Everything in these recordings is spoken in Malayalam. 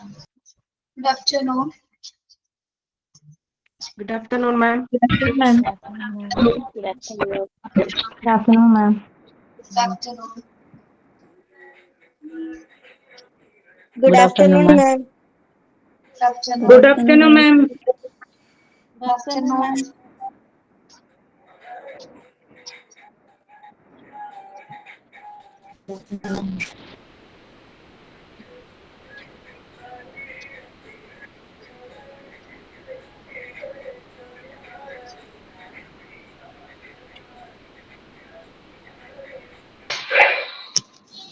Good afternoon. Good afternoon, ma'am. Good afternoon, ma'am. Good afternoon. Good afternoon, ma'am. Good afternoon. Good afternoon, ma'am. Good afternoon. Good afternoon, ma'am. Good afternoon.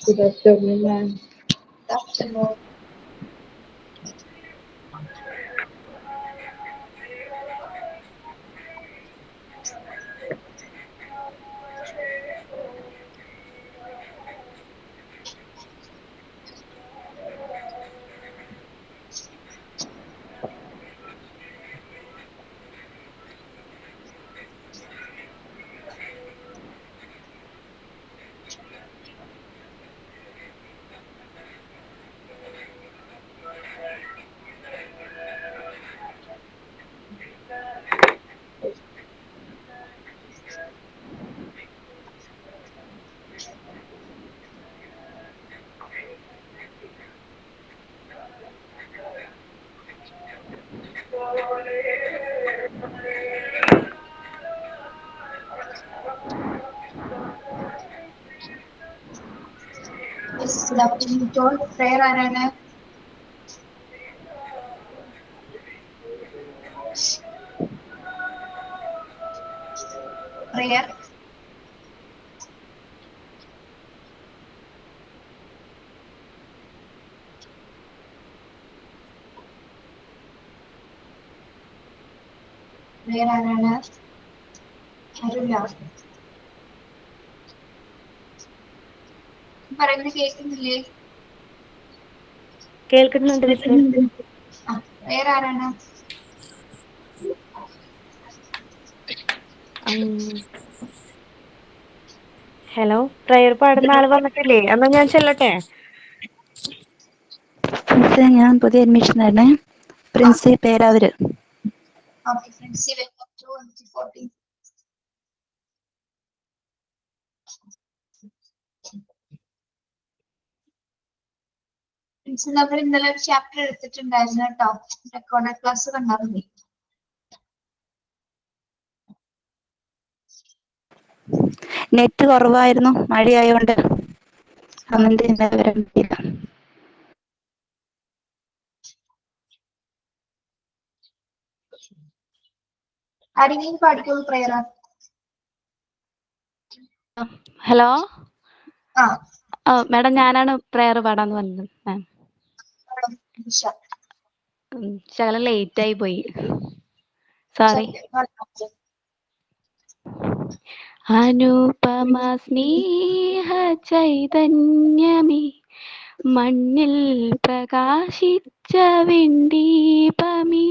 Good afternoon, ma'am. Good afternoon. Yes, good afternoon to all. Prayer ആരാണ്? Prayer. Prayer ആരാണ്? ആരുമില്ല. പറയുന്നത് കേൾക്കുന്നില്ലേ? കേൾക്കുന്നുണ്ട് മിസ്റ്റർ. prayer ആരാണ്? ഹലോ, പ്രയർ പാടുന്ന ആൾ വന്നിട്ടില്ലേ? എന്നാ ഞാൻ ചെല്ലട്ടെ. ഞാൻ പുതിയ അഡ്മിഷനാണ്. Princy Peravoor. Okay, friends, welcome to 14. Friends, നമ്മൾ ഇന്നലെ ഒരു ചാപ്റ്റർ എടുത്തിട്ടുണ്ടായിരുന്നു കേട്ടോ. റെക്കോർഡ് ക്ലാസ് കണ്ടാൽ മതി. നെറ്റ് കുറവായിരുന്നു, മഴയായോണ്ട് അതുകൊണ്ട് ഇന്നലെ വരാൻ പറ്റിയില്ല. ആരെങ്കിലും പാടിക്കോളൂ പ്രയർ. ഹലോ, ആ, മാഡം ഞാനാണ് പ്രയർ പാടാന്ന് പറഞ്ഞത്. മാം ശകലം ലേറ്റ് ആയി പോയി, സോറി. അനുപമ സ്നേഹ ചൈതന്യമേ, മണ്ണിൽ പ്രകാശിച്ച വെണ്ടീപമേ,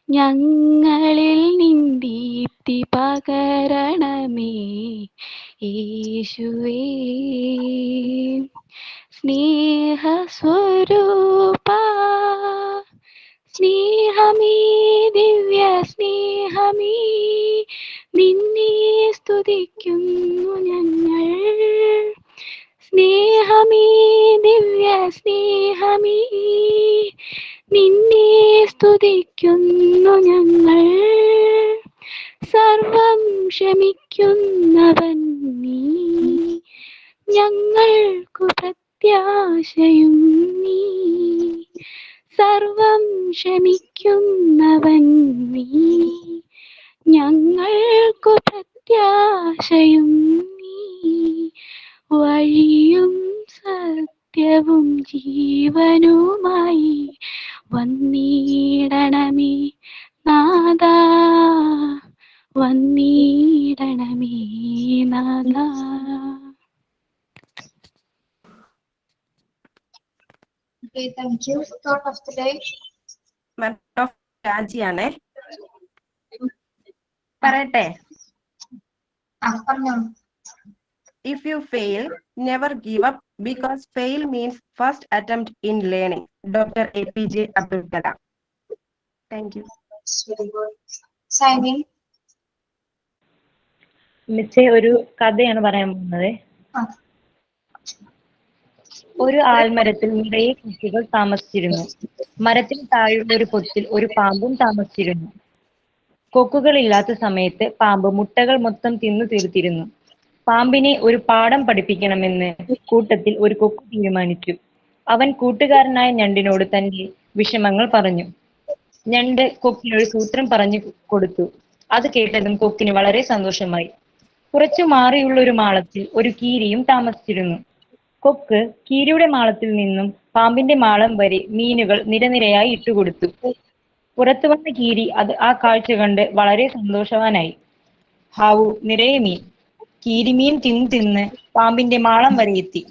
ഞങ്ങളിൽ നിന്ദീപ്തി പകരണമേ യേശുവേ. സ്നേഹസ്വരൂപ സ്നേഹമേ, ദിവ്യ സ്നേഹമേ, നിന്നെ സ്തുതിക്കുന്നു ഞങ്ങൾ. സ്നേഹമേ, ദിവ്യ സ്നേഹമേ, നിന്നെ സ്തുതിക്കുന്നു ഞങ്ങൾ. സർവം ക്ഷമിക്കുന്നവൻ നീ, ഞങ്ങൾക്കു പ്രത്യാശയും നീ. സർവം ക്ഷമിക്കുന്നവൻ നീ, ഞങ്ങൾക്കു പ്രത്യാശയും നീ. വഴിയും സത്യവും ജീവനുമായി വന്നിടണമേ നാഥാ, വന്നിടണമേ നാഥാ. Okay, thank you. Thought of the day. Madam of രാജിയാണേ. പറയട്ടെ. പറഞ്ഞോളൂ. If you fail, never give up because fail means first attempt in learning. Dr. APJ Abdul Kalam. Thank you. That's very good. Signing. മിസ്സേ ഒരു കഥയാണ് പറയാൻ പോകുന്നത്. ഒരു ആൽമരത്തിൽ നിറയെ കുട്ടികൾ താമസിച്ചിരുന്നു. മരത്തിന് താഴെയുള്ള ഒരു പൊത്തിൽ ഒരു പാമ്പും താമസിച്ചിരുന്നു. കൊക്കുകളില്ലാത്ത സമയത്ത് പാമ്പ് മുട്ടകൾ മൊത്തം തിന്നു തീർത്തിരുന്നു. പാമ്പിനെ ഒരു പാഠം പഠിപ്പിക്കണമെന്ന് കൂട്ടത്തിൽ ഒരു കൊക്ക് തീരുമാനിച്ചു. അവൻ കൂട്ടുകാരനായ ഞണ്ടിനോട് തന്റെ വിഷമങ്ങൾ പറഞ്ഞു. ഞണ്ട് കൊക്കിനൊരു സൂത്രം പറഞ്ഞു കൊടുത്തു. അത് കേട്ടതും കൊക്കിന് വളരെ സന്തോഷമായി. കുറച്ചു മാറിയുള്ള ഒരു മാളത്തിൽ ഒരു കീരിയും താമസിച്ചിരുന്നു. കൊക്ക് കീരിയുടെ മാളത്തിൽ നിന്നും പാമ്പിന്റെ മാളം വരെ മീനുകൾ നിരനിരയായി ഇട്ടുകൊടുത്തു. പുറത്തു വന്ന കീരി ആ കാഴ്ച കണ്ട് വളരെ സന്തോഷവാനായി. ഹാവു, നിറയെ മീൻ! കീരിമീൻ തിന്ന് പാമ്പിന്റെ മാളം വരെ എത്തി.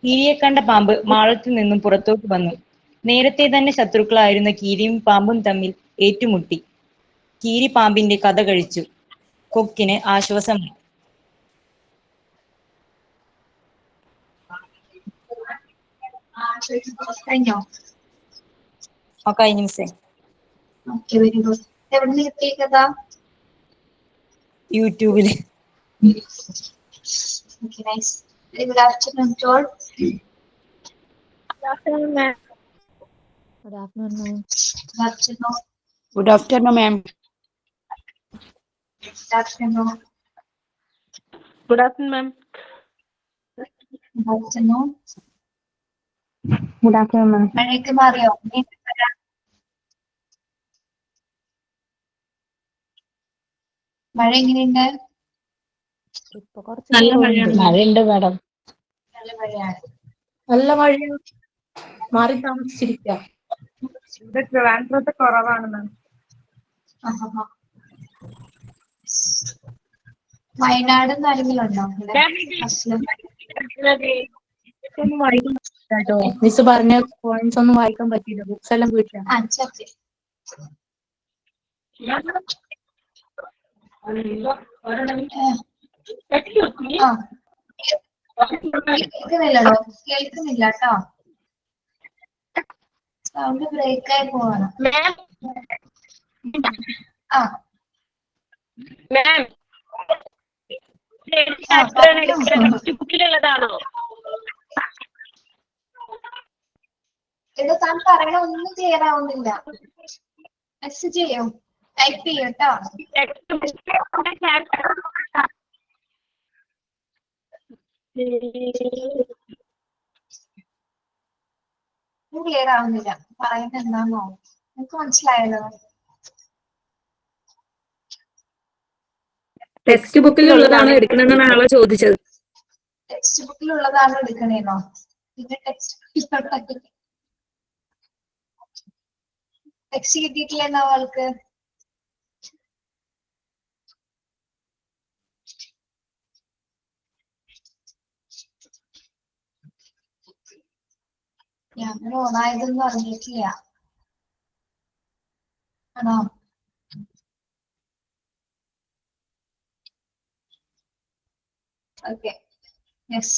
കീരിയെ കണ്ട പാമ്പ് മാളത്തിൽ നിന്നും പുറത്തോട്ട് വന്നു. നേരത്തെ തന്നെ ശത്രുക്കളായിരുന്ന കീരിയും പാമ്പും തമ്മിൽ ഏറ്റുമുട്ടി. കീരി പാമ്പിന്റെ കഥ കഴിച്ചു. കൊക്കിന് ആശ്വാസമായി. കഴിഞ്ഞോ? കഴിഞ്ഞു മിസ്സേ. Okay, very good. എവിടെ നിന്ന് കിട്ടിയ കഥ? യൂട്യൂബില്. Okay, nice. Very good afternoon, George. Good afternoon, ma'am. Good afternoon. Good afternoon, ma'am. Good afternoon. Good afternoon, ma'am. Good afternoon. Good afternoon, ma'am. മഴയൊക്കെ മാറിയോ? മഴ എങ്ങനെയുണ്ട്? നല്ല മഴയാണ്. മഴയുണ്ട് മാഡം. നല്ല മഴയാണ്. നല്ല മഴയാണ്. മാറി താമസിച്ചിരിക്കുക. ഇവിടെ ട്രിവാൻഡ്രത്ത് കുറവാണ് മാം. വയനാട് ആരെങ്കിലും ഉണ്ടോ? ഒന്നും വായിക്കാൻ പറ്റില്ല കേട്ടോ. മിസ് പറഞ്ഞ പോയിന്റ്സ് ഒന്നും വായിക്കാൻ പറ്റില്ല. ബുക്സ് എല്ലാം വീട്ടിലാണ്. കേൾക്കുന്നില്ലടോ, കേൾക്കുന്നില്ല കേട്ടോ. സൗണ്ട് ബ്രേക്ക് ആയി പോവാണ്. ബുക്കിലുള്ളതാണോ? ഇത് താൻ പറയണ ഒന്നും ക്ലിയർ ആവുന്നില്ല. മെസ്സേജ് ചെയ്യോ? ടൈപ്പ് ചെയ്യോ കേട്ടോ. ക്ലിയർ ആവുന്നില്ല. പറയുന്നത് എന്താണോ? എനിക്ക് മനസ്സിലായല്ലോ. ടെക്സ്റ്റ് ബുക്കിലുള്ളതാണോ എടുക്കണമെന്നാണ് ആളെ ചോദിച്ചത്. ടെക്സ്റ്റ് ബുക്കിലുള്ളതാണോ എടുക്കണേന്നോ? പിന്നെ ടെക്സ്റ്റ് കിട്ടിയിട്ടില്ലെന്നോ ആൾക്ക്? ഞാൻ ഓണായതൊന്നും അറിഞ്ഞിട്ടില്ല. ആണോ? Okay, yes.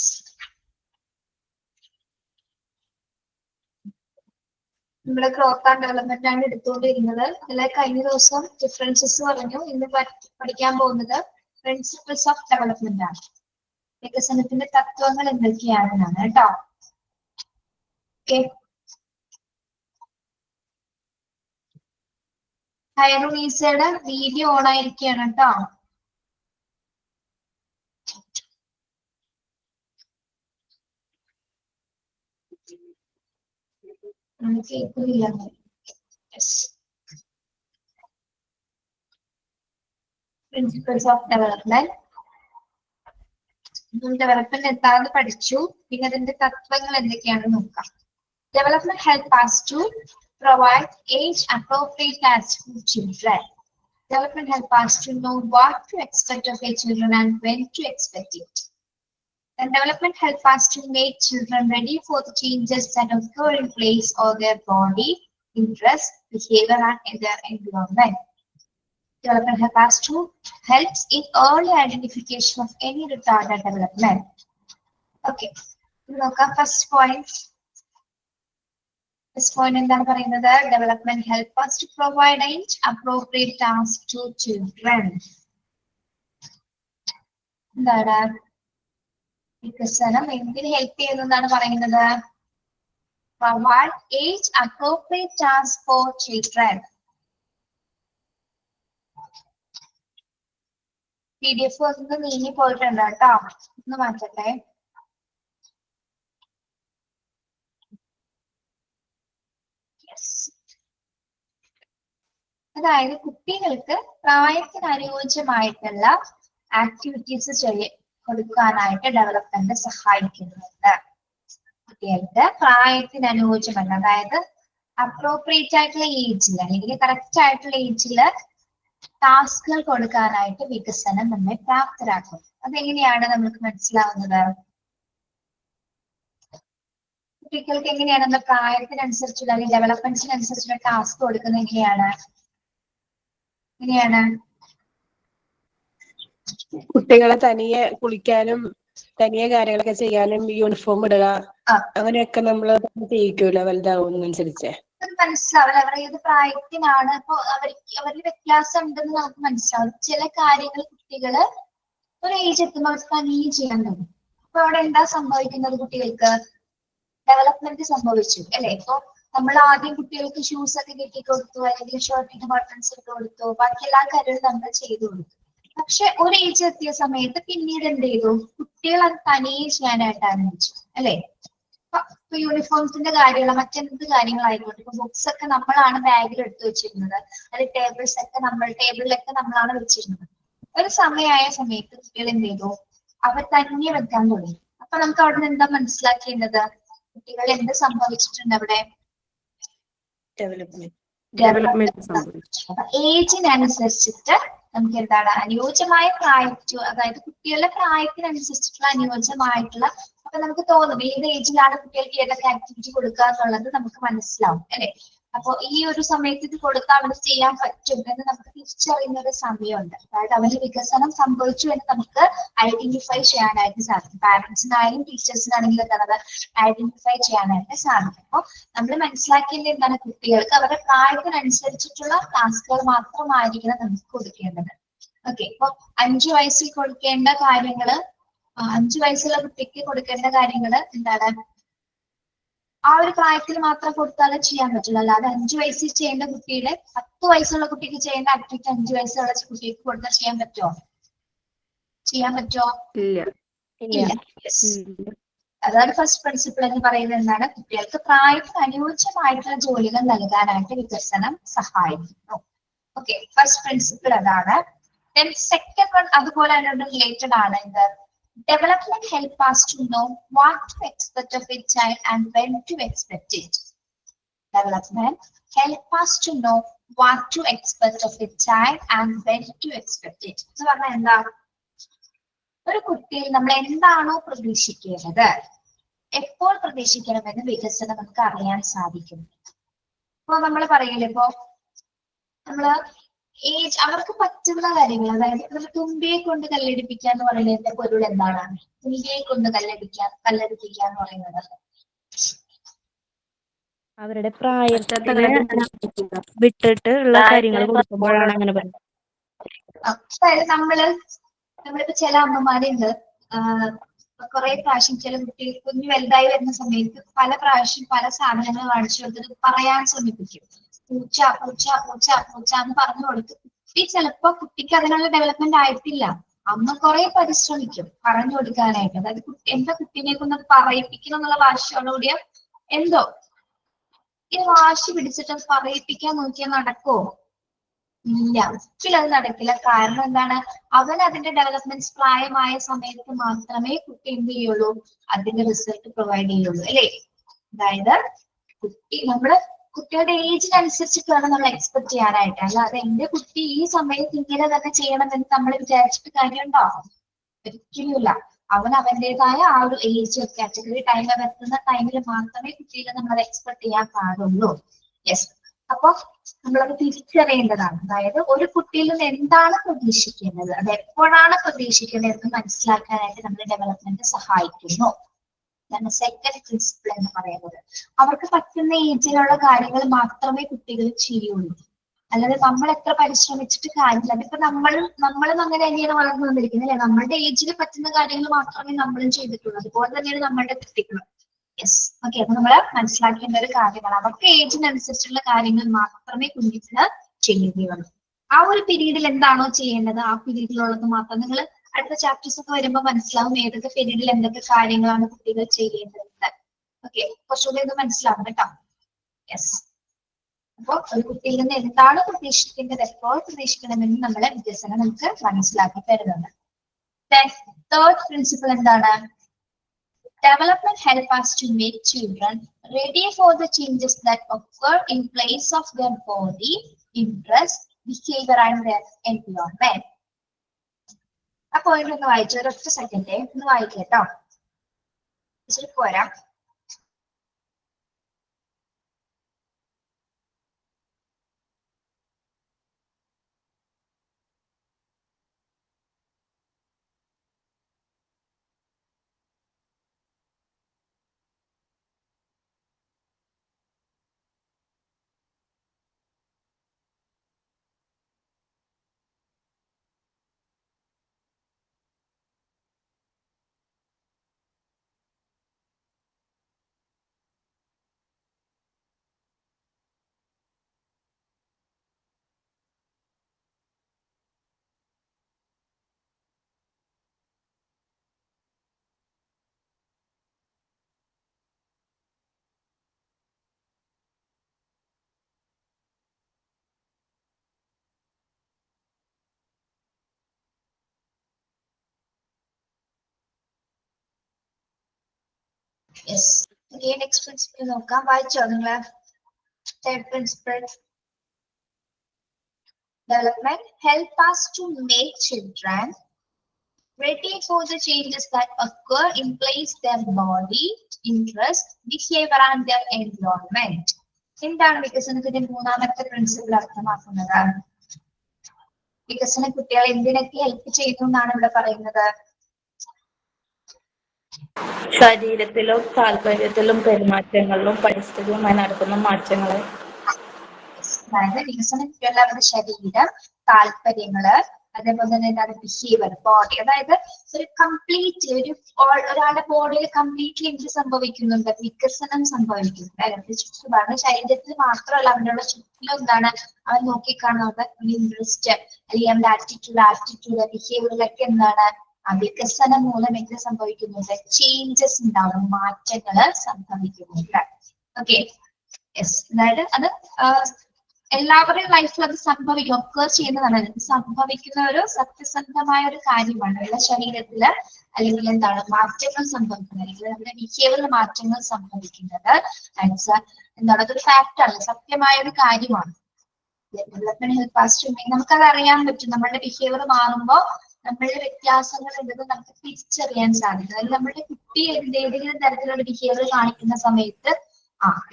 നമ്മുടെ ഗ്രോത്ത് ആൻഡ് ഡെവലപ്മെന്റ് ആണ് എടുത്തുകൊണ്ടിരുന്നത്. അതിലെ കഴിഞ്ഞ ദിവസം ഡിഫറൻസസ് പറഞ്ഞു. ഇന്ന് പഠിക്കാൻ പോകുന്നത് പ്രിൻസിപ്പിൾസ് ഓഫ് ഡെവലപ്മെന്റ് ആണ്. വികസനത്തിന്റെ തത്വങ്ങൾ എന്തൊക്കെയാണെന്നാണ് കേട്ടോ. ഓക്കെ, ഹൈറൂണീസയുടെ വീഡിയോ ഓൺ ആയിരിക്കുകയാണ് കേട്ടോ. കേൾക്കുന്നില്ല. Principles of development. ഡെവലപ്മെന്റ് എന്താണെന്ന് പഠിച്ചു. പിന്നെ അതിന്റെ തത്വങ്ങൾ എന്തൊക്കെയാണെന്ന് നോക്കാം. Development help us to provide age appropriate tasks for children. Development help us to know what to expect of our children and when to expect it. And development help us to make children ready for the changes that occur in place of their body, interest, behavior, and their environment. Development help us to helps in early identification of any retarded development. Okay. Look at first point. First point എന്താണ് പറയുന്നത്? Development help us to provide age appropriate tasks to children. എന്താണ്? വികസനം എന്തിന് ഹെൽപ്പ് ചെയ്യുന്നതാണ് പറയുന്നത്? Provide age appropriate tasks for children. PDF ഒന്ന് നീങ്ങി പോയിട്ടുണ്ട് കേട്ടോ. ഒന്ന് മാറ്റട്ടെ. അതായത് കുട്ടികൾക്ക് പ്രായത്തിന് അനുയോജ്യമായിട്ടുള്ള ആക്ടിവിറ്റീസ് കൊടുക്കാനായിട്ട് ഡെവലപ്മെന്റ് സഹായിക്കുന്നുണ്ട്. കുട്ടികൾക്ക് പ്രായത്തിന് അനുയോജ്യമല്ല, അതായത് അപ്രോപ്രിയേറ്റ് ആയിട്ടുള്ള ഏജിൽ അല്ലെങ്കിൽ കറക്റ്റ് ആയിട്ടുള്ള ഏജിൽ ടാസ്കുകൾ കൊടുക്കാനായിട്ട് വികസനം നമ്മെ പ്രാപ്തരാക്കും. അതെങ്ങനെയാണ് നമുക്ക് മനസ്സിലാവുന്നത്? കുട്ടികൾക്ക് എങ്ങനെയാണ് നമ്മുടെ പ്രായത്തിനനുസരിച്ചുള്ള അല്ലെങ്കിൽ ഡെവലപ്മെന്റ്സിനനുസരിച്ചുള്ള ടാസ്ക് കൊടുക്കുന്നത്? എങ്ങനെയാണ്? കുട്ടികളെ തനിയെ കുളിക്കാനും തനിയെ കാര്യങ്ങളൊക്കെ ചെയ്യാനും യൂണിഫോം ഇടുക അങ്ങനെയൊക്കെ നമ്മൾ ചെയ്യിക്കൂല വലുതാവുന്നതനുസരിച്ച്. മനസ്സിലാവില്ല അവർ ഏത് പ്രായത്തിനാണ്. അപ്പൊ അവരിൽ വ്യത്യാസം ഉണ്ടെന്ന് നമുക്ക് മനസ്സിലാവും. ചില കാര്യങ്ങൾ കുട്ടികള് ഒരു ഏജ് എത്തുമ്പോൾ അവർക്ക് തനിയെ ചെയ്യാൻ കഴിയും. അപ്പൊ അവിടെ എന്താ സംഭവിക്കുന്നത്? കുട്ടികൾക്ക് ഡെവലപ്മെന്റ് സംഭവിച്ചു അല്ലെ? ഇപ്പൊ നമ്മൾ ആദ്യം കുട്ടികൾക്ക് ഷൂസ് ഒക്കെ കെട്ടി കൊടുത്തു, അല്ലെങ്കിൽ ഷർട്ടിന്റെ ബട്ടൺസ് ഇട്ട് കൊടുത്തു, ബാക്കി എല്ലാ കാര്യങ്ങളും നമ്മൾ ചെയ്തു കൊടുത്തു. പക്ഷെ ഒരു ഏജ് എത്തിയ സമയത്ത് പിന്നീട് എന്ത് ചെയ്തു? കുട്ടികൾ അത് തനിയെ ചെയ്യാനായിട്ട് ആരംഭിച്ചു അല്ലെ? ഇപ്പൊ യൂണിഫോംസിന്റെ കാര്യമുള്ള മറ്റെന്ത് കാര്യങ്ങളായിക്കോട്ടെ, ഇപ്പൊ ബുക്സ് ഒക്കെ നമ്മളാണ് ബാഗിൽ എടുത്തു വെച്ചിരുന്നത്, അല്ലെങ്കിൽ ടേബിളിലൊക്കെ നമ്മളാണ് വെച്ചിരുന്നത്. ഒരു സമയമായ സമയത്ത് കുട്ടികൾ എന്ത് ചെയ്തു? അവർ തന്നെ വെക്കാൻ തുടങ്ങി. അപ്പൊ നമുക്ക് അവിടെ നിന്ന് എന്താ മനസ്സിലാക്കേണ്ടത്? കുട്ടികൾ എന്ത് സംഭവിച്ചിട്ടുണ്ട് അവിടെ? ഏജിനനുസരിച്ചിട്ട് നമുക്ക് എന്താണ് അനുയോജ്യമായ അതായത് കുട്ടികളുടെ പ്രായത്തിനനുസരിച്ചിട്ടുള്ള അനുയോജ്യമായിട്ടുള്ള, അപ്പൊ നമുക്ക് തോന്നും ഏത് ഏജിലാണ് കുട്ടികൾക്ക് ഏതൊക്കെ ആക്ടിവിറ്റി കൊടുക്കുക എന്നുള്ളത് നമുക്ക് മനസ്സിലാവും അല്ലെ? അപ്പൊ ഈ ഒരു സമയത്ത് ഇത് കൊടുത്താൽ അവന് ചെയ്യാൻ പറ്റും എന്ന് നമുക്ക് തിരിച്ചറിയുന്ന ഒരു സമയമുണ്ട്. അതായത് അവന് വികസനം സംഭവിച്ചു എന്ന് നമുക്ക് ഐഡന്റിഫൈ ചെയ്യാനായിട്ട് സാധിക്കും. പാരന്റ്സിനായാലും ടീച്ചേഴ്സിനാണെങ്കിലും എന്താണ് ഐഡന്റിഫൈ ചെയ്യാനായിട്ട് സാധിക്കും. അപ്പൊ നമ്മൾ മനസ്സിലാക്കേണ്ടത് എന്താണ്? കുട്ടികൾക്ക് അവരുടെ പ്രായത്തിനനുസരിച്ചിട്ടുള്ള ടാസ്കുകൾ മാത്രമായിരിക്കണം നമുക്ക് കൊടുക്കേണ്ടത്. ഓക്കെ, ഇപ്പൊ 5 വയസ്സിൽ കൊടുക്കേണ്ട കാര്യങ്ങള് 5 വയസ്സുള്ള കുട്ടിക്ക് കൊടുക്കേണ്ട കാര്യങ്ങള് എന്താണ്? ആ ഒരു പ്രായത്തിൽ മാത്രം കൊടുത്താലും ചെയ്യാൻ പറ്റില്ല. അല്ലാതെ 5 വയസ്സിൽ ചെയ്യേണ്ട കുട്ടിയുടെ 10 വയസ്സുള്ള കുട്ടിക്ക് ചെയ്യേണ്ട ആക്ടിവിറ്റി 5 വയസ്സുള്ള കുട്ടിക്ക് കൊടുത്താൽ ചെയ്യാൻ പറ്റുമോ? ഇല്ല. അതാണ് ഫസ്റ്റ് പ്രിൻസിപ്പിൾ എന്ന് പറയുന്നത്. എന്താണ്? കുട്ടികൾക്ക് പ്രായത്തിന് അനുയോജ്യമായിട്ടുള്ള ജോലികൾ നൽകാനായിട്ട് വികസനം സഹായിക്കുന്നു. ഓക്കെ, ഫസ്റ്റ് പ്രിൻസിപ്പിൾ അതാണ്. Then second one അതുപോലെ അതിനോട് റിലേറ്റഡ് ആണ്. എന്ത്? Development help us to know what to expect of a child and when to expect it. Development help us to know what to expect of a child and when to expect it. എന്ന് പറഞ്ഞാൽ എന്താ? ഒരു കുട്ടിയിൽ നമ്മൾ എന്താണോ പ്രതീക്ഷിക്കുന്നത്, എപ്പോൾ പ്രതീക്ഷിക്കണമെന്ന് വികസനം നമുക്ക് അറിയാൻ സാധിക്കും. ഇപ്പൊ നമ്മൾ പറയില്ലേ, ഇപ്പൊ നമ്മള് അവർക്ക് പറ്റുന്ന കാര്യങ്ങൾ, അതായത് നമ്മൾ തുമ്പിയെ കൊണ്ട് കല്ലെടുപ്പിക്കുക എന്ന് പറയുന്നതിന്റെ പൊരുൾ എന്താണ്? തുമ്പിയെ കൊണ്ട് കല്ലെടുപ്പിക്കുക എന്ന് പറയുന്നത് അവരുടെ പ്രായത്തെ വിട്ടിട്ട് ഉള്ള കാര്യങ്ങൾ കൊടുക്കുമ്പോഴാണ് അങ്ങനെ പറയുന്നത്. അതായത് നമ്മളിപ്പോ ചില അമ്മമാരുണ്ട്, കുറെ പ്രാവശ്യം ചില കുട്ടികൾ കുഞ്ഞു വലുതായി വരുന്ന സമയത്ത് പല പ്രാവശ്യം പല സാധനങ്ങൾ കാണിച്ചു കൊടുത്തിട്ട് പറയാൻ ശ്രമിപ്പിക്കും. പൂച്ച പൂച്ച പൂച്ച പൂച്ച എന്ന് പറഞ്ഞു കൊടുത്ത് കുട്ടി ചിലപ്പോ കുട്ടിക്ക് അതിനുള്ള ഡെവലപ്മെന്റ് ആയിട്ടില്ല. അമ്മ കുറെ പരിശ്രമിക്കും പറഞ്ഞു കൊടുക്കാനായിട്ട്. അതായത് എന്റെ കുട്ടീനെ കൊണ്ട് പറയിപ്പിക്കണം എന്നുള്ള വാശിയോടുകൂടിയ എന്തോ ഈ വാശി പിടിച്ചിട്ട് പറയിപ്പിക്കാൻ നോക്കിയാൽ നടക്കുമോ? ഇല്ല, ഒരിക്കലും അത് നടക്കില്ല. കാരണം എന്താണ്? അവൻ അതിന്റെ ഡെവലപ്മെന്റ് പ്രായമായ സമയത്ത് മാത്രമേ കുട്ടി എന്ത് ചെയ്യുള്ളൂ? അതിന്റെ റിസൾട്ട് പ്രൊവൈഡ് ചെയ്യുള്ളൂ അല്ലേ? അതായത് കുട്ടിയുടെ ഏജിനനുസരിച്ചിട്ട് വേണം നമ്മൾ എക്സ്പെക്ട് ചെയ്യാനായിട്ട്. അല്ലാതെ എന്റെ കുട്ടി ഈ സമയത്ത് ഇങ്ങനെ തന്നെ ചെയ്യണമെന്ന് നമ്മൾ വിചാരിച്ചിട്ട് കാര്യമുണ്ടോ? ഒരിക്കലുമില്ല. അവന്റേതായ ആ ഒരു ഏജ് കാറ്റഗറി ടൈം എത്തുന്ന ടൈമിൽ മാത്രമേ കുട്ടിയിൽ നമ്മൾ എക്സ്പെക്ട് ചെയ്യാൻ പാടുള്ളൂ. യെസ്, അപ്പൊ നമ്മളത് തിരിച്ചറിയേണ്ടതാണ്. അതായത് ഒരു കുട്ടിയിൽ നിന്ന് എന്താണ് പ്രതീക്ഷിക്കേണ്ടത്, അത് എപ്പോഴാണ് പ്രതീക്ഷിക്കേണ്ടത് എന്ന് മനസ്സിലാക്കാനായിട്ട് നമ്മുടെ ഡെവലപ്മെന്റ് സഹായിക്കുന്നു. ഇതാണ് സെക്കൻഡ് പ്രിൻസിപ്പിൾ എന്ന് പറയുന്നത്. അവർക്ക് പറ്റുന്ന ഏജിലുള്ള കാര്യങ്ങൾ മാത്രമേ കുട്ടികൾ ചെയ്യുള്ളൂ. അല്ലാതെ നമ്മൾ എത്ര പരിശ്രമിച്ചിട്ട് കാര്യമില്ല. അതിപ്പോ നമ്മളും അങ്ങനെ തന്നെയാണ് വളർന്നു വന്നിരിക്കുന്നത് അല്ലെ. നമ്മളുടെ ഏജിൽ പറ്റുന്ന കാര്യങ്ങൾ മാത്രമേ നമ്മളും ചെയ്തിട്ടുള്ളൂ. അതുപോലെ തന്നെയാണ് നമ്മളുടെ കുട്ടികളും. Yes, okay. അപ്പൊ നമ്മള് മനസ്സിലാക്കേണ്ട ഒരു കാര്യമാണ്, അവർക്ക് ഏജിനനുസരിച്ചുള്ള കാര്യങ്ങൾ മാത്രമേ കുഞ്ഞിന് ചെയ്യുകയുള്ളൂ. ആ ഒരു പീരീഡിൽ എന്താണോ ചെയ്യേണ്ടത് ആ പീരീഡിലുള്ളത് മാത്രം. നിങ്ങൾ അടുത്ത ചാപ്റ്റേഴ്സ് ഒക്കെ വരുമ്പോൾ മനസ്സിലാവും ഏതൊക്കെ പീരീഡിൽ എന്തൊക്കെ കാര്യങ്ങളാണ് കുട്ടികൾ ചെയ്യേണ്ടത്. ഓക്കെ, കുറച്ചുകൂടി ഇത് മനസ്സിലാവും കേട്ടോ. യെസ്. അപ്പോൾ ഒരു കുട്ടിയിൽ നിന്ന് എന്താണ് പ്രതീക്ഷിക്കേണ്ടത്, എപ്പോൾ പ്രതീക്ഷിക്കണമെന്ന് നമ്മളെ വികസനം നമുക്ക് മനസ്സിലാക്കി തരുന്നുണ്ട്. തേർഡ് പ്രിൻസിപ്പിൾ എന്താണ്? Development help us to make children ready for the changes that occur in place of their body, interest, behavior and their environment. ആ പോയിന്റ് ഒന്ന് വായിച്ചു, ഒരൊറ്റ സെക്കൻഡ് ഒന്ന് വായിക്കട്ടോ. പോരാ. Yes. Okay, next principle നോക്കാം. വായിച്ചോ നിങ്ങള്? Third principle. Development help us to make children ready for the changes that occur in place their body, interest, behavior and their environment. എന്താണ് വികസനത്തിന്റെ മൂന്നാമത്തെ പ്രിൻസിപ്പിൾ അർത്ഥമാക്കുന്നത്? വികസന കുട്ടികളെ എന്തിനൊക്കെ ഹെൽപ്പ് ചെയ്യുന്നു എന്നാണ് ഇവിടെ പറയുന്നത്? ശരീരത്തിലും താല്പര്യത്തിലും പെരുമാറ്റങ്ങളിലും പരിസ്ഥിതിയുമായി നടക്കുന്ന മാറ്റങ്ങളെ. അതായത് വികസന കുട്ടികളുടെ അവരുടെ ശരീരം, താല്പര്യങ്ങള്, അതേപോലെ തന്നെ എന്താണ് ബിഹേവിയർ, ബോഡി. അതായത് ഒരു കംപ്ലീറ്റ് ഒരാളുടെ ബോഡിയിൽ കംപ്ലീറ്റ്ലി എന്ത് സംഭവിക്കുന്നുണ്ട്? വികസനം സംഭവിക്കുന്നുണ്ട്. അവരുടെ ചുറ്റുപാട് ശരീരത്തിൽ മാത്രമല്ല അവരുടെ ചുറ്റിലും എന്താണ് അവൻ നോക്കിക്കാണുന്നത്? ഇൻട്രസ്റ്റ് അല്ലെങ്കിൽ അവന്റെ ആറ്റിറ്റ്യൂഡ് ബിഹേവിയറിലൊക്കെ എന്താണ് വികസനം മൂലം എന്ത് സംഭവിക്കുന്നുണ്ട്? ചേഞ്ചസ് ഉണ്ടാവും, മാറ്റങ്ങള് സംഭവിക്കുന്നുണ്ട്. Okay, yes. അതായത് അത് എല്ലാവരുടെയും ലൈഫിൽ അത് സംഭവിക്കും, ഒക്കർ ചെയ്യുന്നതാണ്. സംഭവിക്കുന്ന ഒരു സത്യസന്ധമായ ഒരു കാര്യമാണ്. നമ്മുടെ ശരീരത്തില് അല്ലെങ്കിൽ എന്താണ് മാറ്റങ്ങൾ സംഭവിക്കുന്നത്, അല്ലെങ്കിൽ നമ്മുടെ ബിഹേവിയറിൽ മാറ്റങ്ങൾ സംഭവിക്കുന്നത് എന്താണ്? അതൊരു ഫാക്ട് ആണ്, സത്യമായ ഒരു കാര്യമാണ്. Development help us to make. നമുക്കത് അറിയാൻ പറ്റും. നമ്മുടെ ബിഹേവിയർ മാറുമ്പോൾ നമ്മളുടെ വ്യത്യാസങ്ങൾ ഉണ്ടെന്ന് നമുക്ക് തിരിച്ചറിയാൻ സാധിക്കും. അതായത് നമ്മുടെ കുട്ടി ഏതെങ്കിലും തരത്തിലുള്ള ബിഹേവിയർ കാണിക്കുന്ന സമയത്ത്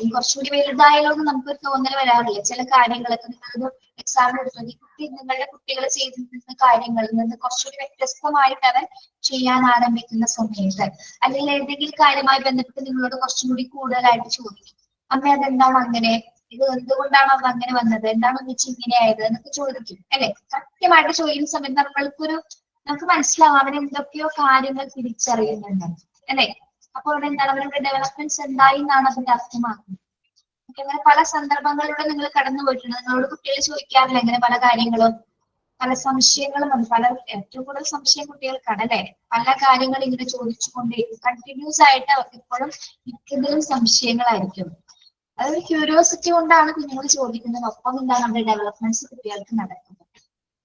ഈ കുറച്ചുകൂടി വലുതായാലോ എന്ന് നമുക്കൊരു തോന്നൽ വരാറില്ല. ചില കാര്യങ്ങളൊക്കെ നിങ്ങളൊരു എക്സാമ്പിൾ എടുത്തു, ഈ കുട്ടി നിങ്ങളുടെ കുട്ടികൾ ചെയ്തിരുന്ന കാര്യങ്ങളിൽ നിന്ന് കുറച്ചുകൂടി വ്യത്യസ്തമായിട്ട് അവൻ ചെയ്യാൻ ആരംഭിക്കുന്ന സമയത്ത്, അല്ലെങ്കിൽ ഏതെങ്കിലും കാര്യമായി ബന്ധപ്പെട്ട് നിങ്ങളോട് കുറച്ചും കൂടി കൂടുതലായിട്ട് ചോദിക്കും, അമ്മ അതെന്താണ് അങ്ങനെ, ഇത് എന്തുകൊണ്ടാണ് അത് അങ്ങനെ വന്നത്, എന്താണ് ഉമ്മച്ചി ഇങ്ങനെ ആയത് എന്നൊക്കെ ചോദിക്കും അല്ലെ. കൃത്യമായിട്ട് ചോദിക്കുന്ന സമയത്ത് നമുക്ക് മനസ്സിലാവും അവൻ എന്തൊക്കെയോ കാര്യങ്ങൾ തിരിച്ചറിയുന്നുണ്ട് അല്ലെ. അപ്പോൾ അവിടെ എന്താണ് അവരുടെ ഡെവലപ്മെന്റ്സ് എന്തായി എന്നാണ് അതിന്റെ അർത്ഥമാക്കുന്നത്. അങ്ങനെ പല സന്ദർഭങ്ങളിലൂടെ നിങ്ങൾ കടന്നു പോയിട്ടുണ്ട്. നിങ്ങളോട് കുട്ടികൾ ചോദിക്കാറില്ല ഇങ്ങനെ പല കാര്യങ്ങളും, പല സംശയങ്ങളും ഏറ്റവും കൂടുതൽ സംശയം കുട്ടികൾക്കാണ് അല്ലെ. പല കാര്യങ്ങളും ഇങ്ങനെ ചോദിച്ചുകൊണ്ടേയിരിക്കും. കണ്ടിന്യൂസ് ആയിട്ട് അവർക്ക് ഇപ്പോഴും മിക്കതിലും സംശയങ്ങളായിരിക്കും. അതൊരു ക്യൂരിയോസിറ്റി കൊണ്ടാണ് കുഞ്ഞുങ്ങൾ ചോദിക്കുന്നത്. ഒപ്പം എന്താണ് നമ്മുടെ ഡെവലപ്മെന്റ്സ് കുട്ടികൾക്ക് നടക്കുന്നത്.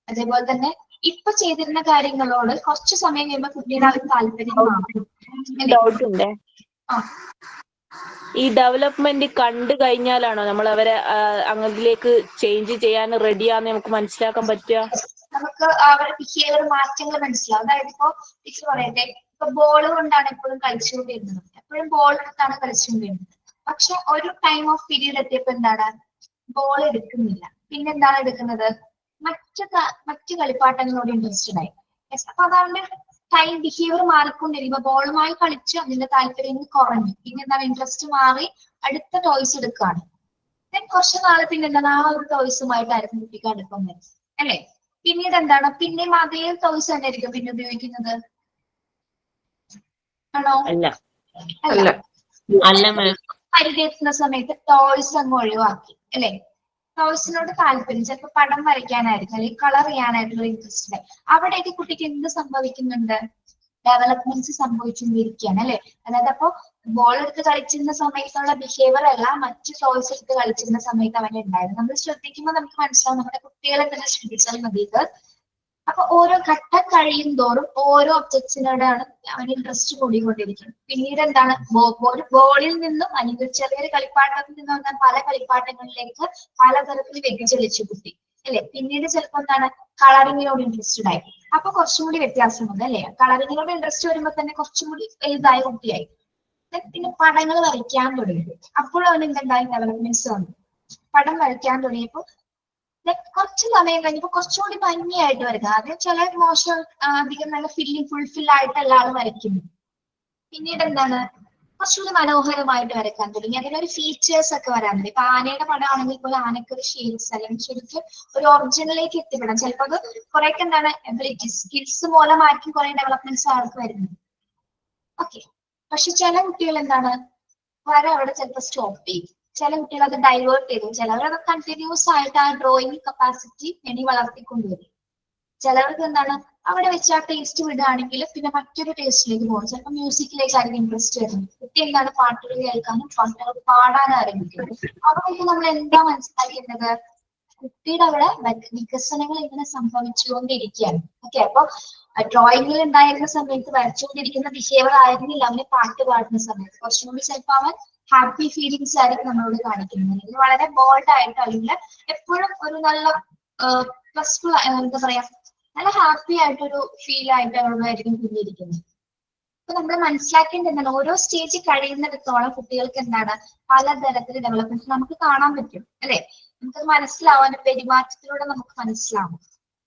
അതേപോലെ തന്നെ ഇപ്പൊ ചെയ്തിരുന്ന കാര്യങ്ങളോട് കുറച്ച് സമയം കഴിയുമ്പോൾ കുട്ടിയുടെ ആ ഒരു താല്പര്യം മാറും. ഡൗട്ട് ഉണ്ടേ, ഈ ഡെവലപ്മെന്റ് കണ്ടു കഴിഞ്ഞാലാണോ നമ്മൾ അവരെ അങ്ങോട്ടിലേക്ക് ചേഞ്ച് ചെയ്യാൻ റെഡിയാന്ന് നമുക്ക് മനസ്സിലാക്കാൻ പറ്റുക? നമുക്ക് അവരുടെ ബിഹേവിയർ മാറ്റങ്ങൾ മനസ്സിലാവും. അതായത് ഇപ്പൊ ടീച്ചർ പറയട്ടെ, ഇപ്പൊ ബോൾ കൊണ്ടാണ് എപ്പോഴും കളിച്ചുകൊണ്ടിരുന്നത്, എപ്പോഴും ബോൾ എടുത്താണ് കളിച്ചുകൊണ്ടിരുന്നത്. പക്ഷെ ഒരു ടൈം ഓഫ് പീരീഡ് എത്തിയപ്പോ എന്താണ് ബോൾ എടുക്കുന്നില്ല. പിന്നെന്താണ് എടുക്കുന്നത്? മറ്റു കളിപ്പാട്ടങ്ങളോട് ഇൻട്രസ്റ്റഡ് ആയി. അപ്പൊ അതവന്റെ ടൈം ബിഹേവിയർ മാറിക്കൊണ്ടിരിക്കും. ബോളുമായി കളിച്ച് അതിന്റെ താല്പര്യം കുറഞ്ഞു. പിന്നെ എന്താണ് ഇൻട്രസ്റ്റ് മാറി അടുത്ത ടോയ്സ് എടുക്കുകയാണ്. ദെൻ കുറച്ച് നാളെ പിന്നെ എന്താണ് ആ ഒരു ടോയ്സുമായിട്ടായിരിക്കും കുട്ടിക്ക് അടുപ്പം വരുന്നത് അല്ലെ. പിന്നീട് എന്താണ് പിന്നെയും അതേ ടോയ്സ് തന്നെ ആയിരിക്കും പിന്നെ ഉപയോഗിക്കുന്നത് ആണോ? അല്ല. പരിചയത്തുന്ന സമയത്ത് ടോയ്സ് അങ്ങ് ഒഴിവാക്കി അല്ലെ. ടോയ്സിനോട് താല്പര്യം ചിലപ്പോൾ പടം വരയ്ക്കാനായിരിക്കും അല്ലെങ്കിൽ കളർ ചെയ്യാനായിട്ടുള്ള ഇൻട്രസ്റ്റ്. അവിടേക്ക് കുട്ടിക്ക് എന്ത് സംഭവിക്കുന്നുണ്ട്? ഡെവലപ്മെന്റ്സ് സംഭവിച്ചുകൊണ്ടിരിക്കുകയാണ് അല്ലെ. അതായത് അപ്പൊ ബോൾ എടുത്ത് കളിച്ചിരുന്ന സമയത്തുള്ള ബിഹേവിയർ അല്ല മറ്റു ടോയ്സ് എടുത്ത് കളിച്ചിരുന്ന സമയത്ത് അവന് ഉണ്ടായിരുന്നു. നമ്മൾ ശ്രദ്ധിക്കുമ്പോൾ നമുക്ക് മനസ്സിലാവും. നമ്മുടെ കുട്ടികളെ തന്നെ ശ്രദ്ധിച്ചാൽ മതി ഇത്. അപ്പൊ ഓരോ ഘട്ടം കഴിയും തോറും ഓരോ ഒബ്ജക്ട്സിനോടാണ് അവന് ഇൻട്രസ്റ്റ് കൂടിക്കൊണ്ടിരിക്കുന്നത്. പിന്നീട് എന്താണ് ഒരു ബോളിൽ നിന്നും അല്ലെങ്കിൽ ചെറിയൊരു കളിപ്പാട്ടത്തിൽ നിന്നും വന്നാൽ പല കളിപ്പാട്ടങ്ങളിലേക്ക് പലതരത്തിൽ വ്യതിചലിച്ചു കുട്ടി അല്ലെ. പിന്നീട് ചിലപ്പോൾ എന്താണ് കളറിങ്ങിനോട് ഇൻട്രസ്റ്റഡ് ആയി. അപ്പൊ കുറച്ചും കൂടി വ്യത്യാസമുണ്ട് അല്ലെ. കളറിങ്ങിനോട് ഇൻട്രസ്റ്റ് വരുമ്പോൾ തന്നെ കുറച്ചും കൂടി വലുതായ കുട്ടിയായി. പിന്നെ പടങ്ങൾ വരയ്ക്കാൻ തുടങ്ങി. അപ്പോൾ അവന് എന്തുണ്ടായി? ഡെവലപ്മെന്റ്സ് വന്നു. പടം വരയ്ക്കാൻ തുടങ്ങിയപ്പോൾ കുറച്ച് സമയം കഴിഞ്ഞപ്പോ കുറച്ചുകൂടി ഭംഗിയായിട്ട് വരയ്ക്കുക. ആദ്യം ചില മോശം അധികം നല്ല ഫുൾഫിൽ ആയിട്ടല്ല ആൾ വരയ്ക്കുന്നു. പിന്നീട് എന്താണ് കുറച്ചുകൂടി മനോഹരമായിട്ട് വരയ്ക്കാൻ തുടങ്ങി. അതിനൊരു ഫീച്ചേഴ്സ് ഒക്കെ വരാൻ തുടങ്ങി. ഇപ്പൊ ആനയുടെ പടമാണെങ്കിൽ പോലും ആനക്ക് ഒരു ഷെയ്ഡ്സ് അല്ലെങ്കിൽ ശരിക്കും ഒരു ഒറിജിനലിലേക്ക് എത്തിപ്പെടാം. ചിലപ്പോൾ അത് കുറെയൊക്കെ എന്താണ് എബിലിറ്റി സ്കിൽസ് മൂലമായിരിക്കും കുറെ ഡെവലപ്മെന്റ്സ് ആൾക്ക് വരുന്നത്. ഓക്കെ. പക്ഷെ ചില കുട്ടികൾ എന്താണ് വര അവിടെ ചിലപ്പോൾ സ്റ്റോപ്പ് ചെയ്യും. ചില കുട്ടികൾ അത് ഡൈവേർട്ട് ചെയ്തു. ചിലവർ അത് കണ്ടിന്യൂസ് ആയിട്ട് ആ ഡ്രോയിങ് കപ്പാസിറ്റി ഇനി വളർത്തിക്കൊണ്ടുവരും. ചിലവർക്ക് എന്താണ് അവിടെ വെച്ച് ആ ടേസ്റ്റ് വിടുകയാണെങ്കിൽ പിന്നെ മറ്റൊരു ടേസ്റ്റിലേക്ക് പോകും. ചിലപ്പോൾ മ്യൂസിക്കിലേക്കായിരിക്കും ഇൻട്രസ്റ്റ് വരുന്നത്. കുട്ടി എന്താണ് പാട്ടുകൾ കേൾക്കാനും പാട്ടുകൾ പാടാനും ആരംഭിക്കും. അവിടേക്ക് നമ്മൾ എന്താ മനസ്സിലാക്കേണ്ടത്? കുട്ടിയുടെ അവിടെ വികസനങ്ങൾ ഇങ്ങനെ സംഭവിച്ചുകൊണ്ടിരിക്കുകയാണ്. ഓക്കെ. അപ്പൊ ഡ്രോയിങ്ങിൽ ഉണ്ടായിരുന്ന സമയത്ത് വരച്ചുകൊണ്ടിരിക്കുന്ന ബിഹേവിയർ ആയിരുന്നില്ല അവന് പാട്ട് പാടുന്ന സമയത്ത്. കുറച്ചും കൂടി ചിലപ്പോൾ അവൻ ഹാപ്പി ഫീലിങ്സ് ആയിരിക്കും നമ്മളോട് കാണിക്കുന്നത്. അല്ലെങ്കിൽ വളരെ ബോൾഡ് ആയിട്ട് അല്ലെങ്കിൽ എപ്പോഴും ഒരു നല്ല പ്ലസ്ഫുൾ എന്താ പറയാ നല്ല ഹാപ്പി ആയിട്ടൊരു ഫീൽ ആയിട്ട് അവരോടായിരിക്കും കുഞ്ഞിരിക്കുന്നത്. അപ്പൊ നമ്മൾ മനസ്സിലാക്കേണ്ടത് എന്താണ്? ഓരോ സ്റ്റേജ് കഴിയുന്നിടത്തോളം കുട്ടികൾക്ക് എന്താണ് പലതരത്തിൽ ഡെവലപ്മെന്റ് നമുക്ക് കാണാൻ പറ്റും അല്ലെ. നമുക്കത് മനസ്സിലാവാൻ പെരുമാറ്റത്തിലൂടെ നമുക്ക് മനസ്സിലാവും.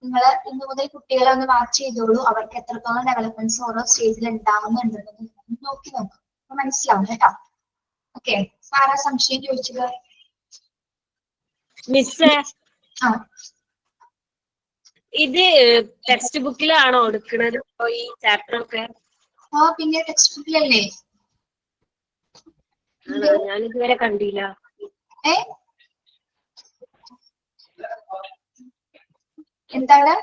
നിങ്ങൾ ഇന്നു മുതൽ കുട്ടികളെ ഒന്ന് വാച്ച് ചെയ്തോളൂ. അവർക്ക് എത്രത്തോളം ഡെവലപ്മെന്റ്സ് ഓരോ സ്റ്റേജിൽ ഉണ്ടാവുന്നുണ്ടെന്ന് നോക്കി നോക്കും. അപ്പൊ മനസ്സിലാവും കേട്ടോ. ഓക്കെ. ആരാ സംശയം ചോദിച്ചത്? മിസ്സേ, ആ ഇത് ടെക്സ്റ്റ് ബുക്കിലാണോ എടുക്കുന്നത് ഈ ചാപ്റ്റർ ഒക്കെ? പിന്നെ ടെക്സ്റ്റ് ബുക്കിലല്ലേ? ഞാൻ ഇതുവരെ കണ്ടില്ല. എന്താണ്?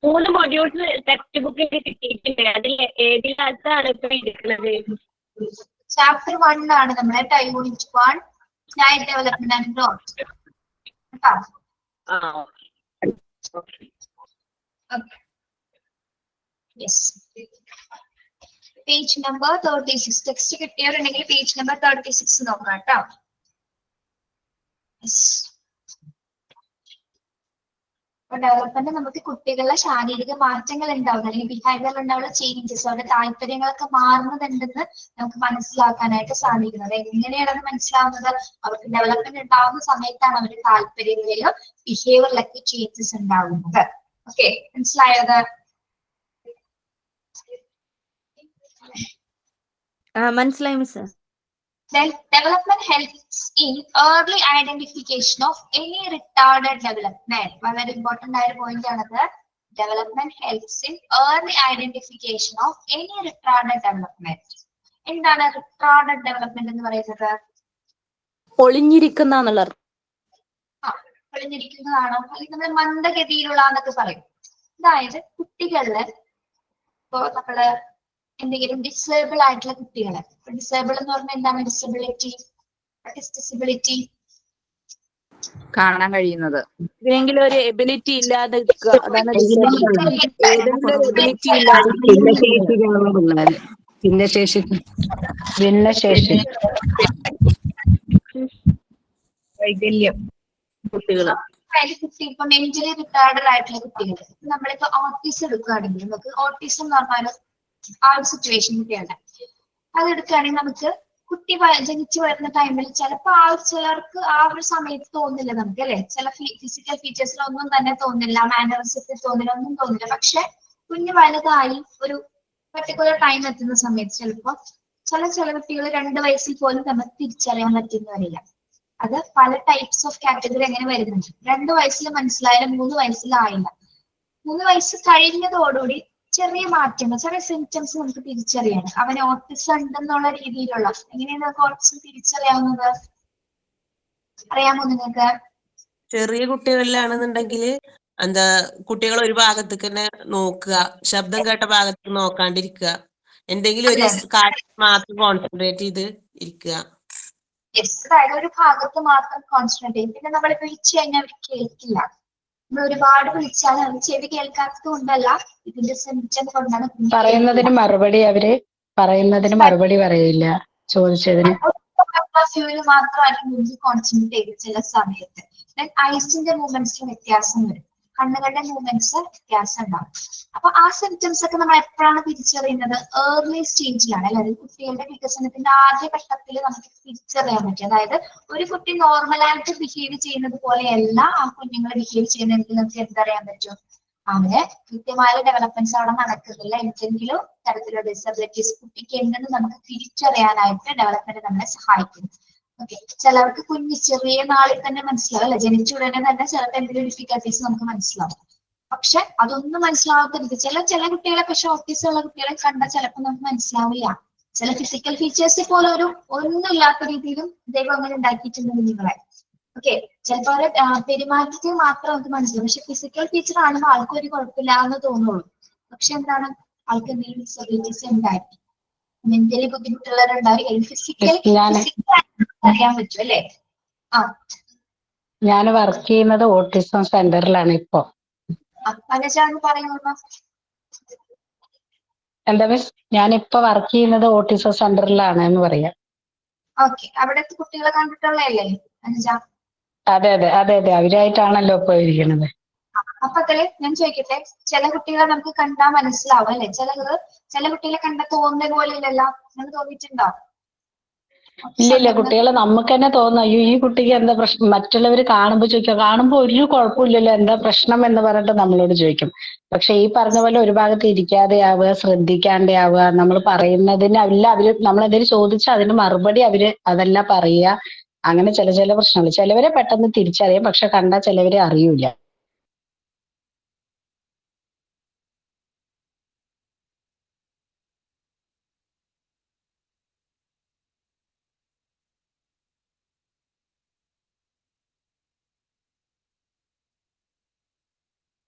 3 മൊഡ്യൂൾസ് ടെക്സ്റ്റ് ബുക്കിൽ കിട്ടിയിട്ടുണ്ട്. അതിൽ ഏതിലാണ് ഇപ്പൊ എടുക്കുന്നത്? ചാപ്റ്റർ 1 ആണ് നമ്മുടെ unit 1 child development and growth. Page number 36. Text കിട്ടിയവരുണ്ടെങ്കിൽ പേജ് നമ്പർ 36 നോക്കാം കേട്ടോ. ഡെവലപ്മെന്റ് നമുക്ക് കുട്ടികളുടെ ശാരീരിക മാറ്റങ്ങൾ ഉണ്ടാവുന്നത് അല്ലെങ്കിൽ ബിഹേവിയറിൽ ഉണ്ടാവുന്ന ചേഞ്ചസ് അവരുടെ താല്പര്യങ്ങളൊക്കെ മാറുന്നതുണ്ടെന്ന് നമുക്ക് മനസ്സിലാക്കാനായിട്ട് സാധിക്കുന്നത്. എങ്ങനെയാണ് അത് മനസ്സിലാവുന്നത്? അവർക്ക് ഡെവലപ്മെന്റ് ഉണ്ടാവുന്ന സമയത്താണ് അവരുടെ താല്പര്യങ്ങളിലും ബിഹേവിയറിലൊക്കെ ചേഞ്ചസ് ഉണ്ടാവുന്നത്. ഓക്കെ, മനസ്സിലായത്? മനസ്സിലായി miss. Then development helps in early identification of any retarded development. വളരെ important ആയ പോയിന്റ് ആണത്. Development helps in early identification of any retarded development. എന്താണ് retarded development എന്ന് പറയുന്നത്? ഒളിഞ്ഞിരിക്കുന്ന എന്നുള്ള ഒളിഞ്ഞിരിക്കുന്നതാണോ അല്ലെങ്കിൽ നമ്മൾ മന്ദഗതിയിലുള്ള എന്നൊക്കെ പറയും. അതായത് കുട്ടികളില് ഇപ്പോ നമ്മള് എന്തെങ്കിലും ഡിസേബിൾ ആയിട്ടുള്ള കുട്ടികളെ, ഡിസേബിൾ എന്ന് പറഞ്ഞാൽ എന്താണ് ഡിസബിലിറ്റി? ഡിസബിലിറ്റി കാണാൻ കഴിയുന്നത്, ഏതെങ്കിലും ഒരു എബിലിറ്റി ഇല്ലാതെ അതാണ് ഡിസബിലിറ്റി. ഏതെങ്കിലും ഒരു എബിലിറ്റി ഇല്ലാതെ ഭിന്നശേഷി വൈകല്യം കുട്ടികള്. കുട്ടി ഇപ്പൊ മെന്റലി റിട്ടാർഡഡ് ആയിട്ടുള്ള കുട്ടികൾ, നമ്മളിപ്പോ ഓട്ടിസം എടുക്കുകയാണെങ്കിൽ നമുക്ക് ഓട്ടിസം എന്ന് പറഞ്ഞാൽ ആ ഒരു സിറ്റുവേഷൻ കുട്ടികളുടെ അത് എടുക്കുകയാണെങ്കിൽ നമുക്ക് കുട്ടി ജനിച്ചു വരുന്ന ടൈമിൽ ചിലപ്പോൾ ചിലർക്ക് ആ ഒരു സമയത്ത് തോന്നില്ല നമുക്ക് അല്ലെ, ചില ഫിസിക്കൽ ഫീച്ചേഴ്സിലൊന്നും തന്നെ തോന്നില്ല, മാനറിസത്തിൽ തോന്നില്ല, ഒന്നും തോന്നില്ല. പക്ഷെ കുഞ്ഞ് വലുതായി ഒരു പർട്ടിക്കുലർ ടൈം എത്തുന്ന സമയത്ത് ചിലപ്പോൾ ചില കുട്ടികൾ 2 വയസ്സിൽ പോലും നമുക്ക് തിരിച്ചറിയാൻ പറ്റുന്നവരില്ല. അത് പല ടൈപ്സ് ഓഫ് കാറ്റഗറി അങ്ങനെ വരുന്നുണ്ട്. 2 വയസ്സിൽ മനസ്സിലായാലും 3 വയസ്സിലായില്ല. 3 വയസ്സ് കഴിഞ്ഞതോടുകൂടി ചെറിയ മാറ്റങ്ങൾ, ചെറിയ സിംറ്റംസ് നമുക്ക് തിരിച്ചറിയണം. അവന് ഓട്ടിസം ഉണ്ടെന്നുള്ള രീതിയിലുള്ള എങ്ങനെയാണ് നമുക്ക് ഓട്ടിസം തിരിച്ചറിയാവുന്നത് അറിയാമോ നിങ്ങൾക്ക്? ചെറിയ കുട്ടികളിലാണെന്നുണ്ടെങ്കിൽ എന്താ കുട്ടികൾ ഒരു ഭാഗത്തേക്ക് തന്നെ നോക്കുക, ശബ്ദം കേട്ട ഭാഗത്തേക്ക് നോക്കാണ്ടിരിക്കുക, എന്തെങ്കിലും ഒരു കാര്യം മാത്രം കോൺസെൻട്രേറ്റ് ചെയ്ത് ഇരിക്കുക. അതായത് ഒരു ഭാഗത്ത് മാത്രം കോൺസെൻട്രേറ്റ് ചെയ്യും. പിന്നെ നമ്മൾ വിളിച്ചു കഴിഞ്ഞാൽ അവർ കേൾക്കില്ല. നമ്മൾ ഒരുപാട് വിളിച്ചാൽ അവർ ചെവി കേൾക്കാത്തത് കൊണ്ടല്ല, ഇതിന്റെ സിംറ്റം കൊണ്ടാണ്. പറയുന്നതിന് മറുപടി പറയില്ല ചോദിച്ചതിന്. മാത്രമായിരിക്കും കോൺസെൻട്രേറ്റ് ചെയ്ത് ചില സമയത്ത്. ഐസിന്റെ മൂവ്മെന്റ്സിൽ വ്യത്യാസം വരും, കണ്ണുകളുടെ മൂവ്മെന്റ്സ് വ്യത്യാസം ഉണ്ടാവും. അപ്പൊ ആ സിംറ്റംസ് ഒക്കെ നമ്മൾ എപ്പോഴാണ് തിരിച്ചറിയുന്നത്? ഏർലി സ്റ്റേജിലാണ്, അതായത് കുട്ടികളുടെ വികസനത്തിന്റെ ആദ്യ ഘട്ടത്തിൽ നമുക്ക് തിരിച്ചറിയാൻ പറ്റും. അതായത് ഒരു കുട്ടി നോർമലായിട്ട് ബിഹേവ് ചെയ്യുന്നത് പോലെയല്ല ആ കുഞ്ഞുങ്ങൾ ബിഹേവ് ചെയ്യുന്നതെങ്കിൽ നമുക്ക് എന്തറിയാൻ പറ്റും? അവന് കൃത്യമായ ഡെവലപ്മെന്റ്സ് അവിടെ നടക്കുന്നില്ല, എന്തെങ്കിലും തരത്തിലുള്ള ഡിസബിലിറ്റീസ് കുട്ടിക്ക് ഉണ്ടെന്ന് നമുക്ക് തിരിച്ചറിയാനായിട്ട് ഡെവലപ്മെന്റ് നമ്മളെ സഹായിക്കുന്നു. ഓക്കെ, ചിലർക്ക് കുഞ്ഞ് ചെറിയ നാളിൽ തന്നെ മനസ്സിലാവും അല്ലെ, ജനിച്ച ഉടനെ തന്നെ ചിലപ്പോൾ എന്തെങ്കിലും ഡിഫിക്കൽട്ടീസ് നമുക്ക് മനസ്സിലാവും. പക്ഷെ അതൊന്നും മനസ്സിലാവാത്ത ചില കുട്ടികളെ, പക്ഷെ ഓട്ടീസം ഉള്ള കുട്ടികളെ കണ്ടാൽ ചിലപ്പോൾ നമുക്ക് മനസ്സിലാവില്ല. ചില ഫിസിക്കൽ ഫീച്ചേഴ്സ് പോലെ ഒന്നുമില്ലാത്ത രീതിയിലും ദൈവം അങ്ങനെ ഉണ്ടാക്കിയിട്ടുണ്ട് കുഞ്ഞുങ്ങളെ. ഓക്കെ, ചിലപ്പോൾ അവരെ പെരുമാറ്റത്തിൽ മാത്രം നമുക്ക് മനസ്സിലാവും. പക്ഷെ ഫിസിക്കൽ ഫീച്ചർ ആണെങ്കിൽ ആൾക്കും ഒരു കുഴപ്പമില്ല എന്ന് തോന്നുള്ളൂ. പക്ഷെ എന്താണ്, ആൾക്ക് എന്തെങ്കിലും ഡിസബിലിറ്റീസ് ഉണ്ടായി, മെന്റലി ബുദ്ധിമുട്ടുള്ളവരുണ്ടാവും, ഫിസിക്കലി അറിയാൻ പറ്റും അല്ലേ? ഞാൻ വർക്ക് ചെയ്യുന്നത് ഓട്ടിസം സെന്ററിലാണ് ഇപ്പോ. പറയുന്നത് എന്താ മിസ്? ഞാനിപ്പോ വർക്ക് ചെയ്യുന്നത് ഓട്ടിസം സെന്ററിലാണ് എന്ന് പറയാം. ഓക്കെ, അവിടുത്തെ കുട്ടികളെ കണ്ടിട്ടുള്ളതല്ലേ അനുജ? അതെ അവരായിട്ടാണല്ലോ ഇപ്പൊ ഇരിക്കുന്നത്. അപ്പൊ അതില് ഞാൻ ചോദിക്കട്ടെ, ചില കുട്ടികളെ നമുക്ക് കണ്ടാ മനസ്സിലാവും അല്ലെ, ചില കുട്ടികളെ കണ്ടാൽ തോന്നുന്ന പോലെ ഇല്ലല്ലോ, അങ്ങനെ തോന്നിയിട്ടുണ്ടോ? ഇല്ല, കുട്ടികളെ നമുക്ക് തന്നെ തോന്നും, അയ്യോ ഈ കുട്ടിക്ക് എന്താ പ്രശ്നം. മറ്റുള്ളവർ കാണുമ്പോൾ ചോദിക്കുക, കാണുമ്പോൾ ഒരു കുഴപ്പമില്ലല്ലോ, എന്താ പ്രശ്നം എന്ന് പറഞ്ഞിട്ട് നമ്മളോട് ചോദിക്കും. പക്ഷെ ഈ പറഞ്ഞ പോലെ ഒരു ഭാഗത്ത് ഇരിക്കാതെ ആവുക, ശ്രദ്ധിക്കാതെ ആവുക, നമ്മൾ പറയുന്നതിന് അവര് നമ്മളെന്തെങ്കിലും ചോദിച്ചാൽ അതിന് മറുപടി അതല്ല പറയുക. അങ്ങനെ ചില പ്രശ്നങ്ങൾ. ചിലവരെ പെട്ടെന്ന് തിരിച്ചറിയാം, പക്ഷെ കണ്ടാൽ ചിലവരെ അറിയൂല.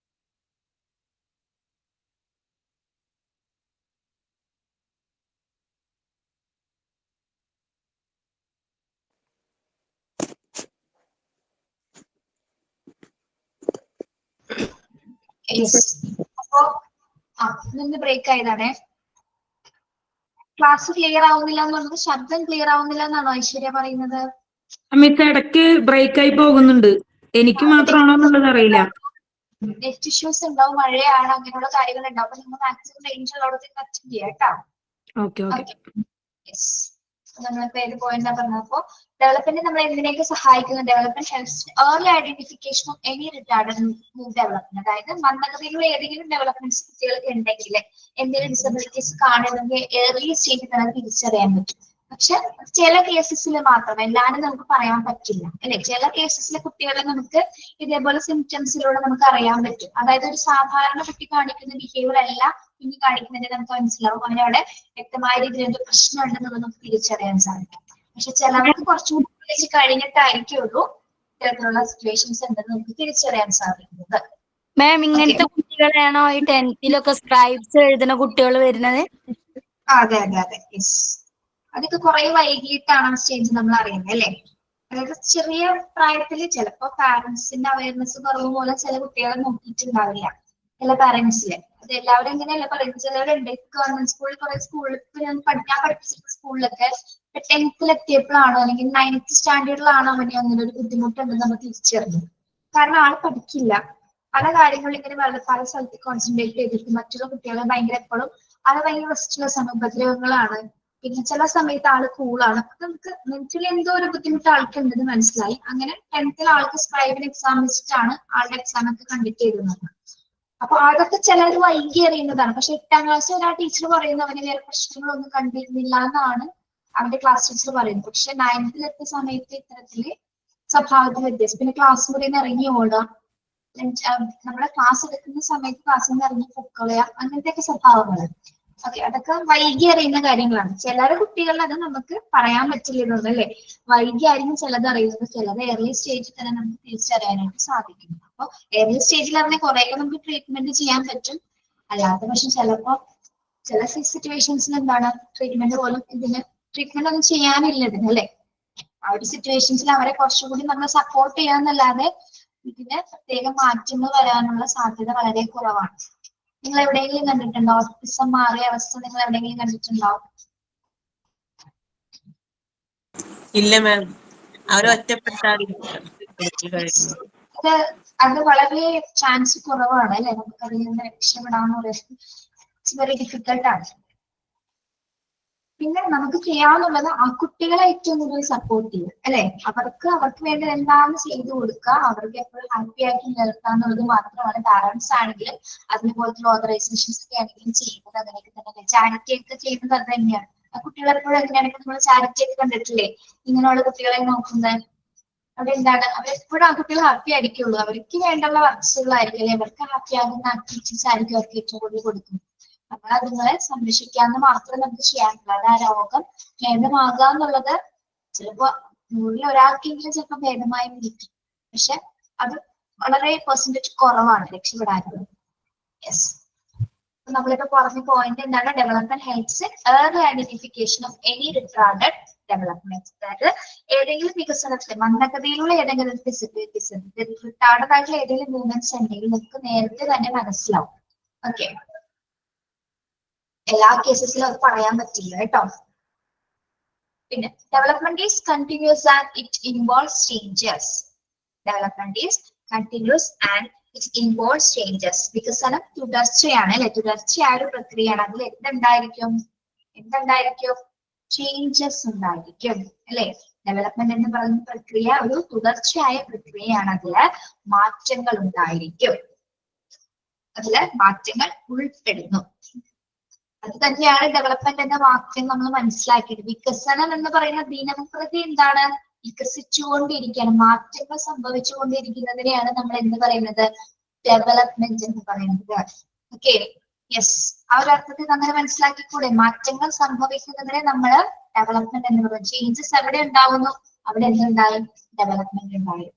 അപ്പോ നിന്ന് ബ്രേക്ക് ആയതാണേ. ക്ലാസ് ക്ലിയർ ആവുന്നില്ല എന്ന് പറഞ്ഞത്, ശബ്ദം ക്ലിയർ ആവുന്നില്ല എന്നാണോ ഐശ്വര്യ പറയുന്നത്? അമിത് ഇടയ്ക്ക് ബ്രേക്ക് ആയി പോകുന്നുണ്ട്, എനിക്ക് മാത്രമാണോ എന്നുള്ളത് അറിയില്ല. നെറ്റ് ഇഷ്യൂസ് ഉണ്ടാവും, മഴയാണ്, അങ്ങനെയുള്ള കാര്യങ്ങൾ ഉണ്ടാവും. അപ്പൊ നിങ്ങൾ മാക്സിമം റേഞ്ച് ഉള്ളടത്ത് ടച്ച് ചെയ്യാം കേട്ടോ. നമ്മളിപ്പോ ഏത് പോയിന്റാ പറഞ്ഞപ്പോ ഡെവലപ്മെന്റ് നമ്മൾ എന്തിനേക്ക് സഹായിക്കുന്നു? Development helps early identification of any retarded move development. അതായത് മന്ദഗതിയിലുള്ള ഏതെങ്കിലും ഡെവലപ്മെന്റ്സ് കുട്ടികൾക്ക് ഉണ്ടെങ്കിൽ, എന്തെങ്കിലും ഡിസബിലിറ്റീസ് കാണുന്നെങ്കിൽ ഏർലി സ്റ്റേജിൽ തന്നെ തിരിച്ചറിയാൻ പറ്റും. പക്ഷെ ചില കേസസിൽ മാത്രം, എല്ലാവരും നമുക്ക് പറയാൻ പറ്റില്ല അല്ലെ. ചില കേസസിലെ കുട്ടികളെ നമുക്ക് ഇതേപോലെ സിംറ്റംസിലൂടെ നമുക്ക് അറിയാൻ പറ്റും. അതായത് ഒരു സാധാരണ കുട്ടി കാണിക്കുന്ന ബിഹേവിയർ അല്ല ഇനി കാണിക്കുന്നതിന് നമുക്ക് മനസ്സിലാവും, അവനവിടെ വ്യക്തമായ രീതിയിൽ എന്ത് പ്രശ്നം ഉണ്ടെന്നുള്ളത് നമുക്ക് തിരിച്ചറിയാൻ സാധിക്കും. പക്ഷെ ചിലവർക്ക് കുറച്ചുകൂടി കഴിഞ്ഞിട്ടായിരിക്കുള്ളൂ ഇത്തരത്തിലുള്ള സിറ്റുവേഷൻസ് ഉണ്ടെന്ന് നമുക്ക് തിരിച്ചറിയാൻ സാധിക്കുന്നത്. മാം, ഇങ്ങനത്തെ കുട്ടികളാണോ ഈ 10th സ്ക്രൈബ്സ് എഴുതുന്ന കുട്ടികൾ വരുന്നത്? അതെ, യെസ്. അതൊക്കെ കുറെ വൈകിട്ടാണ് ആ സ്റ്റേജ് നമ്മൾ അറിയുന്നത് അല്ലെ. അതായത് ചെറിയ പ്രായത്തിൽ ചിലപ്പോ പാരന്റ്സിന്റെ അവയർനെസ് കുറവ് മൂലം ചില കുട്ടികളെ നോക്കിയിട്ടുണ്ടാവില്ല ചില പാരന്റ്സില്. അത് എല്ലാവരും എങ്ങനെയല്ല പറയുന്നത്, ചിലവരുണ്ട്. ഗവൺമെന്റ് സ്കൂളിൽ കുറെ സ്കൂളിൽ ഞാൻ പഠിപ്പിച്ചിരുന്ന സ്കൂളിലൊക്കെ 10th എത്തിയപ്പോഴാണോ അല്ലെങ്കിൽ 9th സ്റ്റാൻഡേർഡിലാണോ അവന് അങ്ങനെ ഒരു ബുദ്ധിമുട്ടുണ്ടെന്ന് നമ്മൾ തിരിച്ചറിഞ്ഞു. കാരണം ആൾ പഠിക്കില്ല, പല കാര്യങ്ങളും ഇങ്ങനെ പല സ്ഥലത്ത് കോൺസെൻട്രേറ്റ് ചെയ്തിട്ട് മറ്റുള്ള കുട്ടികളെ ഭയങ്കര എപ്പോഴും അത് ഭയങ്കര റെസ്റ്റ്ലെസ് ആണ്, ഉപദ്രവങ്ങളാണ്, പിന്നെ ചില സമയത്ത് ആള് കൂളാണ്. അപ്പൊ നമുക്ക് മെന്റലി എന്തോ ഒരു ബുദ്ധിമുട്ട് ആൾക്കുണ്ടെന്ന് മനസ്സിലായി. അങ്ങനെ 10th ആൾക്ക് സ്ക്രൈബിന് എക്സാം വെച്ചിട്ടാണ് ആളുടെ എക്സാം ഒക്കെ കണ്ടക്ട് ചെയ്തിരുന്നത്. അപ്പൊ അതൊക്കെ ചിലർ വൈകി അറിയുന്നതാണ്. പക്ഷെ 8ാം ക്ലാസ് ഒരാ ടീച്ചർ പറയുന്നു അവന് വേറെ പ്രശ്നങ്ങളൊന്നും കണ്ടിരുന്നില്ല എന്നാണ് അവന്റെ ക്ലാസ് ടീച്ചർ പറയുന്നത്. പക്ഷെ 9th എത്തിയ സമയത്ത് ഇത്തരത്തില് സ്വഭാവത്തിൽ വ്യത്യാസം. പിന്നെ ക്ലാസ് മുറിയിൽ നിന്ന് ഇറങ്ങി ഓടുക, നമ്മുടെ ക്ലാസ് എടുക്കുന്ന സമയത്ത് ക്ലാസ്സിൽ നിന്ന് ഇറങ്ങി പൊക്കളയുക, അങ്ങനത്തെയൊക്കെ സ്വഭാവങ്ങൾ. ഓക്കെ, അതൊക്കെ വൈകി അറിയുന്ന കാര്യങ്ങളാണ്. ചിലരെ കുട്ടികളിൽ അത് നമുക്ക് പറയാൻ പറ്റില്ലെന്നുള്ളത് അല്ലെ. വൈകി ആയിരിക്കും ചിലത് അറിയുന്നത്, ചിലത് ഏർലി സ്റ്റേജിൽ തന്നെ നമുക്ക് തിരിച്ചറിയാനായിട്ട് സാധിക്കും. അപ്പൊ ഏർലി സ്റ്റേജിൽ അവനെ കുറെയൊക്കെ നമുക്ക് ട്രീറ്റ്മെന്റ് ചെയ്യാൻ പറ്റും. അല്ലാത്ത പക്ഷെ ചിലപ്പോ ചില സിറ്റുവേഷൻസിൽ എന്താണ് ട്രീറ്റ്മെന്റ് പോലും ഇതിന് ട്രീറ്റ്മെന്റ് ഒന്നും ചെയ്യാനില്ല ഇതിന് അല്ലെ. ആ ഒരു സിറ്റുവേഷൻസിൽ അവരെ കുറച്ചുകൂടി നമ്മൾ സപ്പോർട്ട് ചെയ്യാന്നല്ലാതെ ഇതിന് പ്രത്യേകം മാറ്റങ്ങൾ വരാനുള്ള സാധ്യത വളരെ കുറവാണ്. നിങ്ങൾ എവിടെയെങ്കിലും കണ്ടിട്ടുണ്ടോ ഓട്ടിസം മാറിയ അവസ്ഥ? നിങ്ങൾ എവിടെയെങ്കിലും കണ്ടിട്ടുണ്ടോ? ഇല്ല മാം, അവർ അത് വളരെ ചാൻസ് കുറവാണ് അല്ലെ. നമുക്ക് അതിൽ നിന്ന് രക്ഷപ്പെടാന്ന് പറയുന്നത് ഇറ്റ്സ് വെരി ഡിഫിക്കൽട്ടാണ്. പിന്നെ നമുക്ക് ചെയ്യാവുന്നുള്ളത് ആ കുട്ടികളെ ഏറ്റവും കൂടുതൽ സപ്പോർട്ട് ചെയ്യുക അല്ലെ. അവർക്ക് വേണ്ടി എന്താണ് ചെയ്തു കൊടുക്കുക, അവർക്ക് എപ്പോഴും ഹാപ്പി ആക്കി നിർത്താന്നുള്ളത് മാത്രമാണ്. പാരന്റ്സ് ആണെങ്കിലും അതുപോലത്തെ ഓർഗനൈസേഷൻസ് ഒക്കെ ആണെങ്കിലും ചെയ്യുന്നത് അങ്ങനെയൊക്കെ തന്നെ. ചാരിറ്റി ഒക്കെ ചെയ്യുന്നത് അത് തന്നെയാണ്. ആ കുട്ടികൾ എപ്പോഴും എങ്ങനെയാണെങ്കിൽ നമ്മൾ ചാരിറ്റി ഒക്കെ കണ്ടിട്ടില്ലേ, ഇങ്ങനെയുള്ള കുട്ടികളെ നോക്കുന്നത്. അതെന്താണ്, അവരെപ്പോഴും ആ കുട്ടികൾ ഹാപ്പി ആയിരിക്കുള്ളൂ. അവർക്ക് വേണ്ടുള്ള വർക്ക്സുകളായിരിക്കും, അവർക്ക് ഹാപ്പി ആകുന്ന ആക്ടിവിറ്റീസ് ആയിരിക്കും അവർക്ക് ഏറ്റവും കൂടുതൽ കൊടുക്കുന്നത്. നമ്മൾ അതുങ്ങളെ സംരക്ഷിക്കാന്ന് മാത്രമേ നമുക്ക് ചെയ്യാനുള്ളൂ. അത് ആ രോഗം ഭേദമാകുക എന്നുള്ളത് ചിലപ്പോ 100-ൽ ഒരാൾക്കെങ്കിലും ചിലപ്പോൾ ഭേദമായി ഇരിക്കും. പക്ഷെ അത് വളരെ പെർസെന്റേജ് കുറവാണ് രക്ഷപ്പെടാനുള്ളത്. യെസ്, നമ്മളിപ്പോ പറഞ്ഞ പോയിന്റ് എന്താണ്? Development helps early identification of any retarded development. അതായത് ഏതെങ്കിലും വികസനത്തിൽ മന്ദഗതിയിലുള്ള ഏതെങ്കിലും റിട്ടാർഡഡ് ആയിട്ടുള്ള ഏതെങ്കിലും മൂവ്മെന്റ്സ് ഉണ്ടെങ്കിൽ നമുക്ക് നേരത്തെ തന്നെ മനസ്സിലാവും. ഓക്കെ, എല്ലാ കേസസിലും അത് പറയാൻ പറ്റില്ല കേട്ടോ. പിന്നെ development is continuous and it involves changes. Development is continuous and it involves changes. വികസനം തുടർച്ചയാണ് അല്ലെ, തുടർച്ചയായ ഒരു പ്രക്രിയയാണ്. അതിൽ എന്തുണ്ടായിരിക്കും? ചേഞ്ചസ് ഉണ്ടായിരിക്കും അല്ലെ. ഡെവലപ്മെന്റ് എന്ന് പറയുന്ന പ്രക്രിയ ഒരു തുടർച്ചയായ പ്രക്രിയയാണ്. അതില് മാറ്റങ്ങൾ ഉണ്ടായിരിക്കും, മാറ്റങ്ങൾ ഉൾപ്പെടുന്നു. അത് തന്നെയാണ് ഡെവലപ്മെന്റ് എന്ന വാക്യം നമ്മൾ മനസ്സിലാക്കിയത്. വികസനം എന്ന് പറയുന്ന ദിനംപ്രതി എന്താണ്? വികസിച്ചുകൊണ്ടിരിക്കുകയാണ്, മാറ്റങ്ങൾ സംഭവിച്ചുകൊണ്ടിരിക്കുന്നതിനെയാണ് നമ്മൾ എന്ത് പറയുന്നത്? ഡെവലപ്മെന്റ് എന്ന് പറയുന്നത്. ഓക്കെ, യെസ്, ആ ഒരു അർത്ഥത്തിൽ അങ്ങനെ മനസ്സിലാക്കിക്കൂടെ? മാറ്റങ്ങൾ സംഭവിക്കുന്നതിനെ നമ്മൾ ഡെവലപ്മെന്റ് എന്ന് പറയുന്നത്. ചേഞ്ചസ് എവിടെ ഉണ്ടാവുന്നു അവിടെ എന്തുണ്ടായും? ഡെവലപ്മെന്റ് ഉണ്ടായും.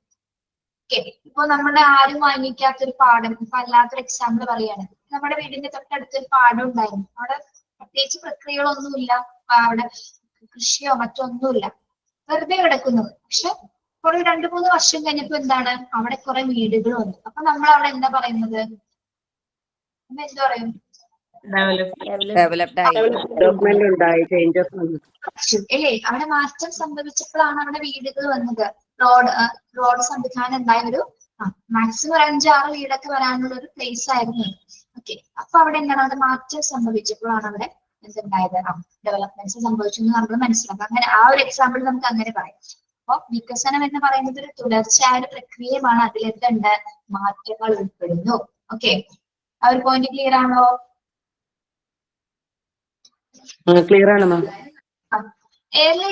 ഓക്കെ, ഇപ്പൊ നമ്മുടെ ആരും വാങ്ങിക്കാത്തൊരു പാഠം, ഇപ്പൊ അല്ലാത്തൊരു എക്സാമ്പിൾ പറയാണ്. നമ്മുടെ വീടിന്റെ തൊട്ടടുത്തൊരു പാടം ഉണ്ടായിരുന്നു. അവിടെ പ്രത്യേകിച്ച് പ്രക്രിയകളൊന്നുമില്ല, അവിടെ കൃഷിയോ മറ്റൊന്നുമില്ല, വെറുതെ കിടക്കുന്നത്. പക്ഷെ കുറെ 2-3 വർഷം കഴിഞ്ഞപ്പോ എന്താണ്, അവിടെ കുറെ വീടുകൾ വന്നു. അപ്പൊ നമ്മൾ അവിടെ എന്താ പറയുന്നത്? എന്താ പറയും? അല്ലേ, അവിടെ മാറ്റം സംഭവിച്ചപ്പോഴാണ് അവിടെ വീടുകൾ വന്നത്. റോഡ് സംവിധാനം ഉണ്ടായ ഒരു മാക്സിമം ഒരു 5-6 വീടൊക്കെ വരാനുള്ള ഒരു പ്ലേസ് ആയിരുന്നു. ഓക്കെ, അപ്പൊ അവിടെ എന്താണ്, അവിടെ മാറ്റം സംഭവിച്ചപ്പോഴാണ് അവിടെ എന്തുണ്ടായത്? ഡെവലപ്മെന്റ്സ് സംഭവിച്ചു എന്ന് നമ്മൾ മനസ്സിലാക്കാം. അങ്ങനെ ആ ഒരു എക്സാമ്പിൾ നമുക്ക് അങ്ങനെ പറയാം. അപ്പൊ വികസനം എന്ന് പറയുന്നത് ഒരു തുടർച്ചയായ ഒരു പ്രക്രിയയാണ്. അതിൽ എന്തുണ്ട്? മാറ്റങ്ങൾ ഉൾപ്പെടുന്നു. ഓക്കെ, ആ ഒരു പോയിന്റ് ക്ലിയർ ആണോ? ക്ലിയർ ആണ് മാം. Early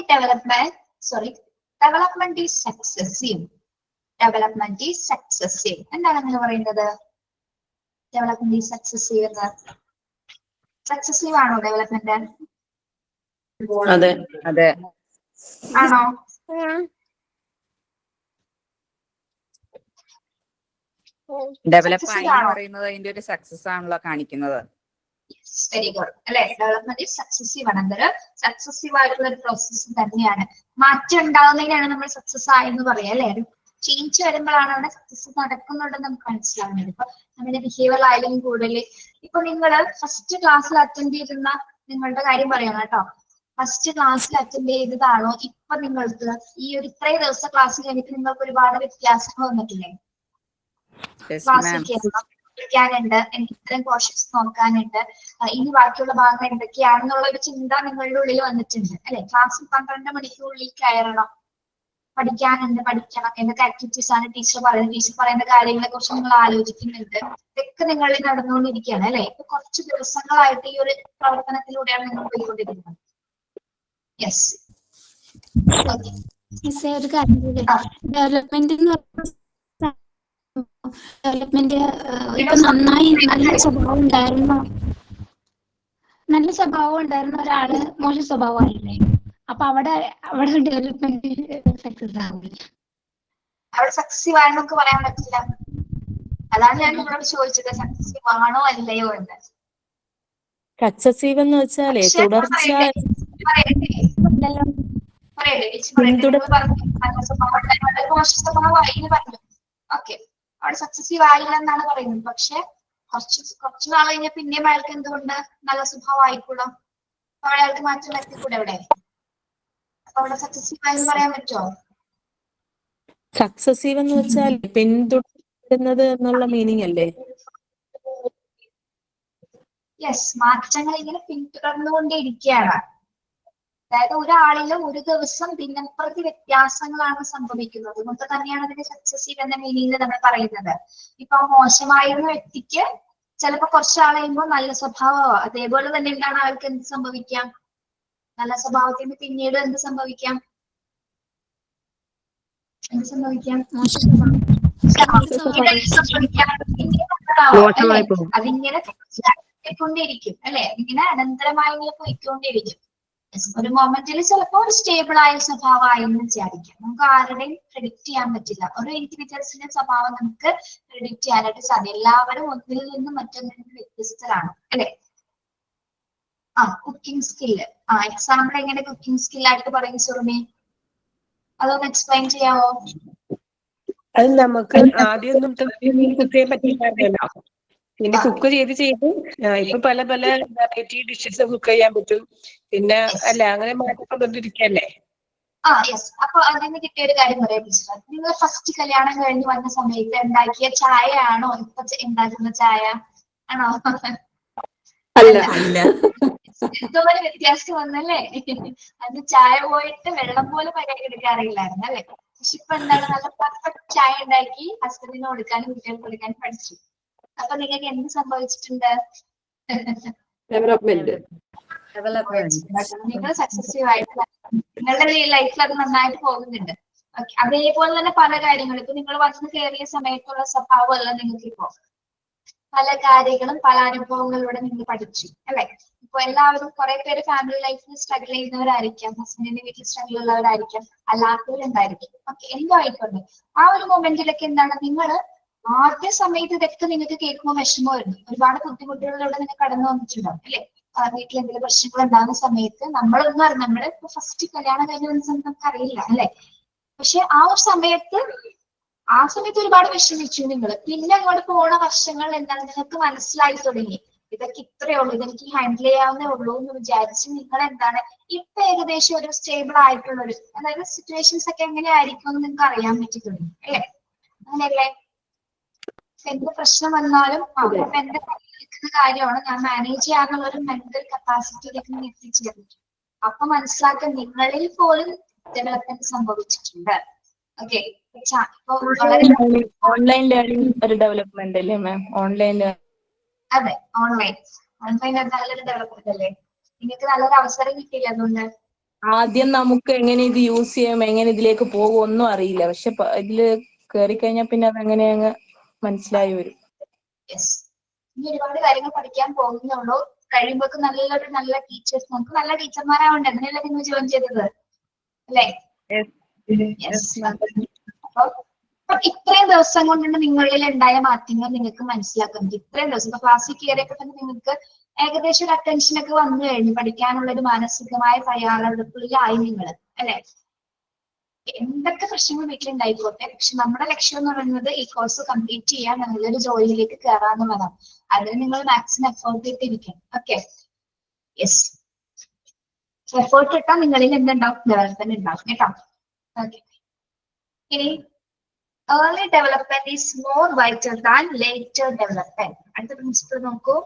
development is successive. Development is successive. എന്താണ് നിങ്ങൾ പറയുന്നത്? ഡെവലപ്മെന്റ് ഈസ് സക്സസീവ് എന്ന്. സക്സസീവ് ആണോ ഡെവലപ്മെന്റ്? അതെ അതെ ആണോ? ഡെവലപ്പ് ആയി എന്ന് പറയുന്നത് അതിന്റെ ഒരു സക്സസ് ആണല്ലോ കാണിക്കുന്നത്. വെരി ഗുഡ് അല്ലെ. ഡെവലപ്മെന്റ് ഈസ് സക്സസീവ് ആണ്. അതൊരു സക്സസീവ് ആയിട്ടുള്ള ഒരു പ്രോസസ് തന്നെയാണ്. മാറ്റം ഉണ്ടാവുന്നതിനാണ് നമ്മൾ സക്സസ് ആയെന്ന് പറയാം അല്ലെ. ഒരു ചേഞ്ച് വരുമ്പോഴാണ് അവിടെ സക്സസ് നടക്കുന്നുണ്ടെന്ന് നമുക്ക് മനസ്സിലാവുന്നത്. ഇപ്പൊ നമ്മുടെ ബിഹേവിയർ ആയാലും കൂടുതൽ ഇപ്പൊ നിങ്ങൾ ഫസ്റ്റ് ക്ലാസ്സിൽ അറ്റൻഡ് ചെയ്തിരുന്ന നിങ്ങളുടെ കാര്യം പറയണം കേട്ടോ. ഫസ്റ്റ് ക്ലാസ്സിൽ അറ്റൻഡ് ചെയ്തതാണോ ഇപ്പൊ നിങ്ങൾക്ക് ഈ ഒരു ഇത്രയും ദിവസം ക്ലാസ് കഴിഞ്ഞിട്ട് നിങ്ങൾക്ക് ഒരുപാട് വ്യത്യാസങ്ങൾ വന്നിട്ടില്ലേ? ക്ലാസ്സിൽ പഠിക്കാനുണ്ട്, എനിക്ക് ഇത്രയും പോർഷൻസ് നോക്കാനുണ്ട്, ഇനി ബാക്കിയുള്ള ഭാഗങ്ങൾ എന്തൊക്കെയാണെന്നുള്ള ഒരു ചിന്ത നിങ്ങളുടെ ഉള്ളിൽ വന്നിട്ടുണ്ട് അല്ലെ? ക്ലാസ്സിൽ 12 മണിക്കുള്ളിൽ കയറണം, പഠിക്കണം, എന്തൊക്കെ ആക്ടിവിറ്റീസ് ആണ് ടീച്ചർ പറയുന്ന കാര്യങ്ങളെ കുറിച്ച് നിങ്ങൾ ആലോചിക്കുന്നുണ്ട്. ഇതൊക്കെ നിങ്ങളിൽ നടന്നുകൊണ്ടിരിക്കുകയാണ് അല്ലെ? ഇപ്പൊ കുറച്ച് ദിവസങ്ങളായിട്ട് ഈ ഒരു പ്രവർത്തനത്തിലൂടെയാണ് നിങ്ങൾ പോയിക്കൊണ്ടിരിക്കുന്നത്. യെസ്, ഒരു കാര്യം ഡെവലപ്മെന്റ് ഇപ്പൊ നന്നായി നല്ല സ്വഭാവം ഉണ്ടായിരുന്ന ഒരാള് മോശം സ്വഭാവമായില്ലേ? അപ്പൊ അവിടെ ഡെവലപ്മെന്റ് സക്സസ് ആവില്ല. അവിടെ സക്സസീവ് ആയെന്നൊക്കെ പറയാൻ പറ്റില്ല. അതാണ് ഞാൻ നിങ്ങളോട് ചോദിച്ചത്, സക്സസീവ് ആണോ അല്ലയോ എന്ന്. സക്സസീവ് എന്ന് വെച്ചാലേ തുടർച്ച മോശ സ്വഭാവമായി എന്ന് പറഞ്ഞു. ഓക്കെ, അവിടെ സക്സസീവ് ആയില്ല എന്നാണ് പറയുന്നത്. പക്ഷെ കുറച്ചു നാൾ കഴിഞ്ഞാൽ പിന്നെയും അയാൾക്ക് എന്തുകൊണ്ട് നല്ല സ്വഭാവം ആയിക്കൂടാ? അവിടെ അയാൾക്ക് മാറ്റം വരുത്തിക്കൂടെ? അവിടെ അപ്പൊ അവിടെ സക്സസീവ് ആയെന്ന് പറയാൻ പറ്റുമോ? സക്സസീവ് എന്ന് വെച്ചാൽ പിന്തുടരുന്നത് എന്നുള്ള മീനിങ് അല്ലേ? യെസ്, മാറ്റങ്ങൾ ഇങ്ങനെ പിന്തുടർന്നുകൊണ്ടേയിരിക്കുകയാണ്. അതായത് ഒരാളിലും ഒരു ദിവസം ദിനംപ്രതി വ്യത്യാസങ്ങളാണ് സംഭവിക്കുന്നത്. അതുകൊണ്ട് തന്നെയാണ് അതിന്റെ സക്സസീവ് എന്ന മീനിങ്ങിൽ നമ്മൾ പറയുന്നത്. ഇപ്പൊ മോശമായിരുന്ന വ്യക്തിക്ക് ചിലപ്പോ കുറച്ചാൾ കഴിയുമ്പോൾ നല്ല സ്വഭാവമോ അതേപോലെ തന്നെ എന്താണ് ആൾക്ക് എന്ത് സംഭവിക്കാം? നല്ല സ്വഭാവത്തിന് പിന്നീട് എന്ത് സംഭവിക്കാം? അതിങ്ങനെ പോയിക്കൊണ്ടേയിരിക്കും അല്ലെ? ഇങ്ങനെ അനന്തരമായി ഇങ്ങനെ പോയിക്കൊണ്ടേയിരിക്കും. ഒരു മൊമെന്റിൽ ചിലപ്പോൾ ഒരു സ്റ്റേബിൾ ആയ സ്വഭാവമായി എന്ന് വിചാരിക്കാം. നമുക്ക് ആരുടെയും പ്രെഡിക്റ്റ് ചെയ്യാൻ പറ്റില്ല. ഓരോ ഇൻഡിവിജ്വൽസിന്റെ സ്വഭാവം നമുക്ക് പ്രെഡിക്റ്റ് ചെയ്യാനായിട്ട് സാധിക്കും. എല്ലാവരും ഒന്നിൽ നിന്നും മറ്റൊന്നിൽ നിന്നും വ്യത്യസ്തരാണ് അല്ലെ? Cooking skill. എക്സാമ്പിൾ എങ്ങനെ കുക്കിംഗ് സ്കില്ലായിട്ട് പറയും സുറുമി? അതൊന്ന് എക്സ്പ്ലെയിൻ ചെയ്യാവോ? അത് നമുക്ക് ആദ്യമൊന്നും കുക്ക് ചെയ്യാൻ പറ്റില്ലായിരുന്നല്ലോ. പിന്നെ കുക്ക് ചെയ്ത് ഇപ്പൊ പല വെറൈറ്റി ഡിഷസ് കുക്ക് ചെയ്യാൻ പറ്റും. പിന്നെ അല്ല, അങ്ങനെ മാറ്റിക്കൊണ്ടിരിക്കല്ലേ? യെസ്. അപ്പൊ അതിന് കിട്ടിയ ഒരു കാര്യം പറയാം ടീച്ചർ. നിങ്ങൾ ഫസ്റ്റ് കല്യാണം കഴിഞ്ഞ് വന്ന സമയത്ത് ഉണ്ടാക്കിയ ചായ ആണോ ഇപ്പൊ ഉണ്ടാക്കുന്ന ചായ? ആണോ? അല്ല. എന്തോപോലെ വ്യത്യാസം വന്നല്ലേ? അന്ന് ചായ പോയിട്ട് വെള്ളം പോലെ എടുക്കാറില്ലായിരുന്നു അല്ലെ? പക്ഷെ ഇപ്പൊ എന്താണ്, നല്ല പെർഫെക്റ്റ് ചായ ഉണ്ടാക്കി ഹസ്ബൻഡിന് കൊടുക്കാനും കുട്ടികൾക്ക് കൊടുക്കാനും പഠിച്ചു. അപ്പൊ നിങ്ങൾക്ക് എന്ത് സംഭവിച്ചിട്ടുണ്ട്? ഡെവലപ്മെന്റ്. നിങ്ങൾ സക്സസീവ് ആയിട്ട് നിങ്ങളുടെ ലൈഫിൽ അത് നന്നായിട്ട് പോകുന്നുണ്ട്. അതേപോലെ തന്നെ പല കാര്യങ്ങളും ഇപ്പൊ നിങ്ങൾ വന്ന് കയറിയ സമയത്തുള്ള സ്വഭാവമല്ല നിങ്ങൾക്ക് ഇപ്പോ. പല കാര്യങ്ങളും പല അനുഭവങ്ങളിലൂടെ നിങ്ങൾ പഠിച്ചു അല്ലെ? ഇപ്പൊ എല്ലാവരും കുറെ പേര് ഫാമിലി ലൈഫിൽ സ്ട്രഗിൾ ചെയ്യുന്നവരായിരിക്കാം, ഹസ്ബൻഡിന്റെ വീട്ടിൽ സ്ട്രഗിൾ ഉള്ളവരായിരിക്കാം, അല്ലാത്തവരുണ്ടായിരിക്കും. ഓക്കെ, എന്തോ ആയിക്കോട്ടെ. ആ ഒരു മൊമെന്റിലൊക്കെ എന്താണ്, നിങ്ങൾ ആദ്യ സമയത്ത് ഇതൊക്കെ നിങ്ങൾക്ക് കേൾക്കുമ്പോൾ വിഷമമായിരുന്നു. ഒരുപാട് ബുദ്ധിമുട്ടുകളിലൂടെ നിങ്ങൾ കടന്നു വന്നിട്ടുണ്ടാവും അല്ലെ? വീട്ടിൽ എന്തെങ്കിലും പ്രശ്നങ്ങൾ ഉണ്ടാകുന്ന സമയത്ത് നമ്മളൊന്നും അറിയാം, നമ്മള് ഫസ്റ്റ് കല്യാണം കഴിഞ്ഞ സമയത്ത് നമുക്ക് അറിയില്ല അല്ലെ? പക്ഷെ ആ സമയത്ത് ഒരുപാട് വിഷമിച്ചു നിങ്ങൾ. പിന്നെ അങ്ങോട്ട് പോണ വർഷങ്ങൾ എന്താണ്, നിങ്ങൾക്ക് മനസ്സിലായി തുടങ്ങി ഇതൊക്കെ ഇത്രയേ ഉള്ളൂ, ഇതെനിക്ക് ഹാൻഡിൽ ചെയ്യാവുന്നേ ഉള്ളൂ എന്ന് വിചാരിച്ച് നിങ്ങൾ എന്താണ് ഇപ്പൊ ഏകദേശം ഒരു സ്റ്റേബിൾ ആയിട്ടുള്ള ഒരു, അതായത് സിറ്റുവേഷൻസ് ഒക്കെ എങ്ങനെയായിരിക്കും എന്ന് നിങ്ങൾക്ക് അറിയാൻ പറ്റി തുടങ്ങി അല്ലെ? അങ്ങനെയല്ലേ? എന്ത് പ്രശ്നം വന്നാലും അപ്പൊ എന്റെ കയ്യിലിരിക്കുന്ന കാര്യമാണ്, ഞാൻ മാനേജ് ചെയ്യാനുള്ള ഒരു മെന്റൽ കപ്പാസിറ്റിയിലേക്ക് നിങ്ങൾ എത്തിച്ചേർന്നു. അപ്പൊ മനസ്സിലാക്കാൻ നിങ്ങളിൽ പോലും ഡെവലപ്മെന്റ് സംഭവിച്ചിട്ടുണ്ട്. ഓക്കെ, ഓൺലൈൻ ലേണിംഗ് ഒരു ഡെവലപ്മെന്റ് അല്ലേ മാം? അതെ, ഓൺലൈൻ നല്ലൊരു ഡെവലപ്മെന്റ് അല്ലേ? നിങ്ങൾക്ക് നല്ലൊരു അവസരം കിട്ടിയില്ല അതുകൊണ്ട്. ആദ്യം നമുക്ക് എങ്ങനെ ഇത് യൂസ് ചെയ്യാം, എങ്ങനെ ഇതിലേക്ക് പോകും ഒന്നും അറിയില്ല. പക്ഷെ ഇതില് കയറി കഴിഞ്ഞാൽ പിന്നെ അതെങ്ങനെ അങ്ങ് മനസ്സിലായി വരും. ഇനി ഒരുപാട് കാര്യങ്ങൾ പഠിക്കാൻ പോകുന്നുള്ളൂ. കഴിയുമ്പോഴേക്കും നല്ല ടീച്ചേഴ്സ്, നമുക്ക് നല്ല ടീച്ചർമാരാവണ്ടേ? അങ്ങനെയല്ലേ നിങ്ങൾ ജോയിൻ ചെയ്തത് അല്ലേ? അപ്പൊ ഇത്രയും ദിവസം കൊണ്ടാണ് നിങ്ങളിൽ ഉണ്ടായ മാറ്റങ്ങൾ നിങ്ങൾക്ക് മനസ്സിലാക്കാൻ പറ്റും. ഇത്രയും ദിവസം ഇപ്പൊ ക്ലാസ്സിൽ കയറിയപ്പോ തന്നെ നിങ്ങൾക്ക് ഏകദേശം ഒരു അറ്റൻഷൻ ഒക്കെ വന്നു കഴിഞ്ഞു, പഠിക്കാനുള്ള ഒരു മാനസികമായ തയ്യാറെടുപ്പിലായി നിങ്ങൾ അല്ലെ? എന്തൊക്കെ പ്രശ്നങ്ങൾ വീട്ടിലുണ്ടായിക്കോട്ടെ, പക്ഷെ നമ്മുടെ ലക്ഷ്യം എന്ന് പറയുന്നത് ഈ കോഴ്സ് കംപ്ലീറ്റ് ചെയ്യാൻ, നല്ലൊരു ജോലിയിലേക്ക് കയറാന്നുള്ളതാണ്. അതിന് നിങ്ങൾ മാക്സിമം എഫേർട്ട് ഇട്ടിരിക്കണം. Okay, yes. എഫേർട്ട് ഇട്ടാൽ നിങ്ങളിൽ എന്തുണ്ടാവും? ഡെവലപ്മെന്റ് ഉണ്ടാവും കേട്ടോ. ഓക്കെ, ഇനി early development is more vital than later development. അടുത്ത പ്രിൻസിപ്പിൾ നോക്കൂ.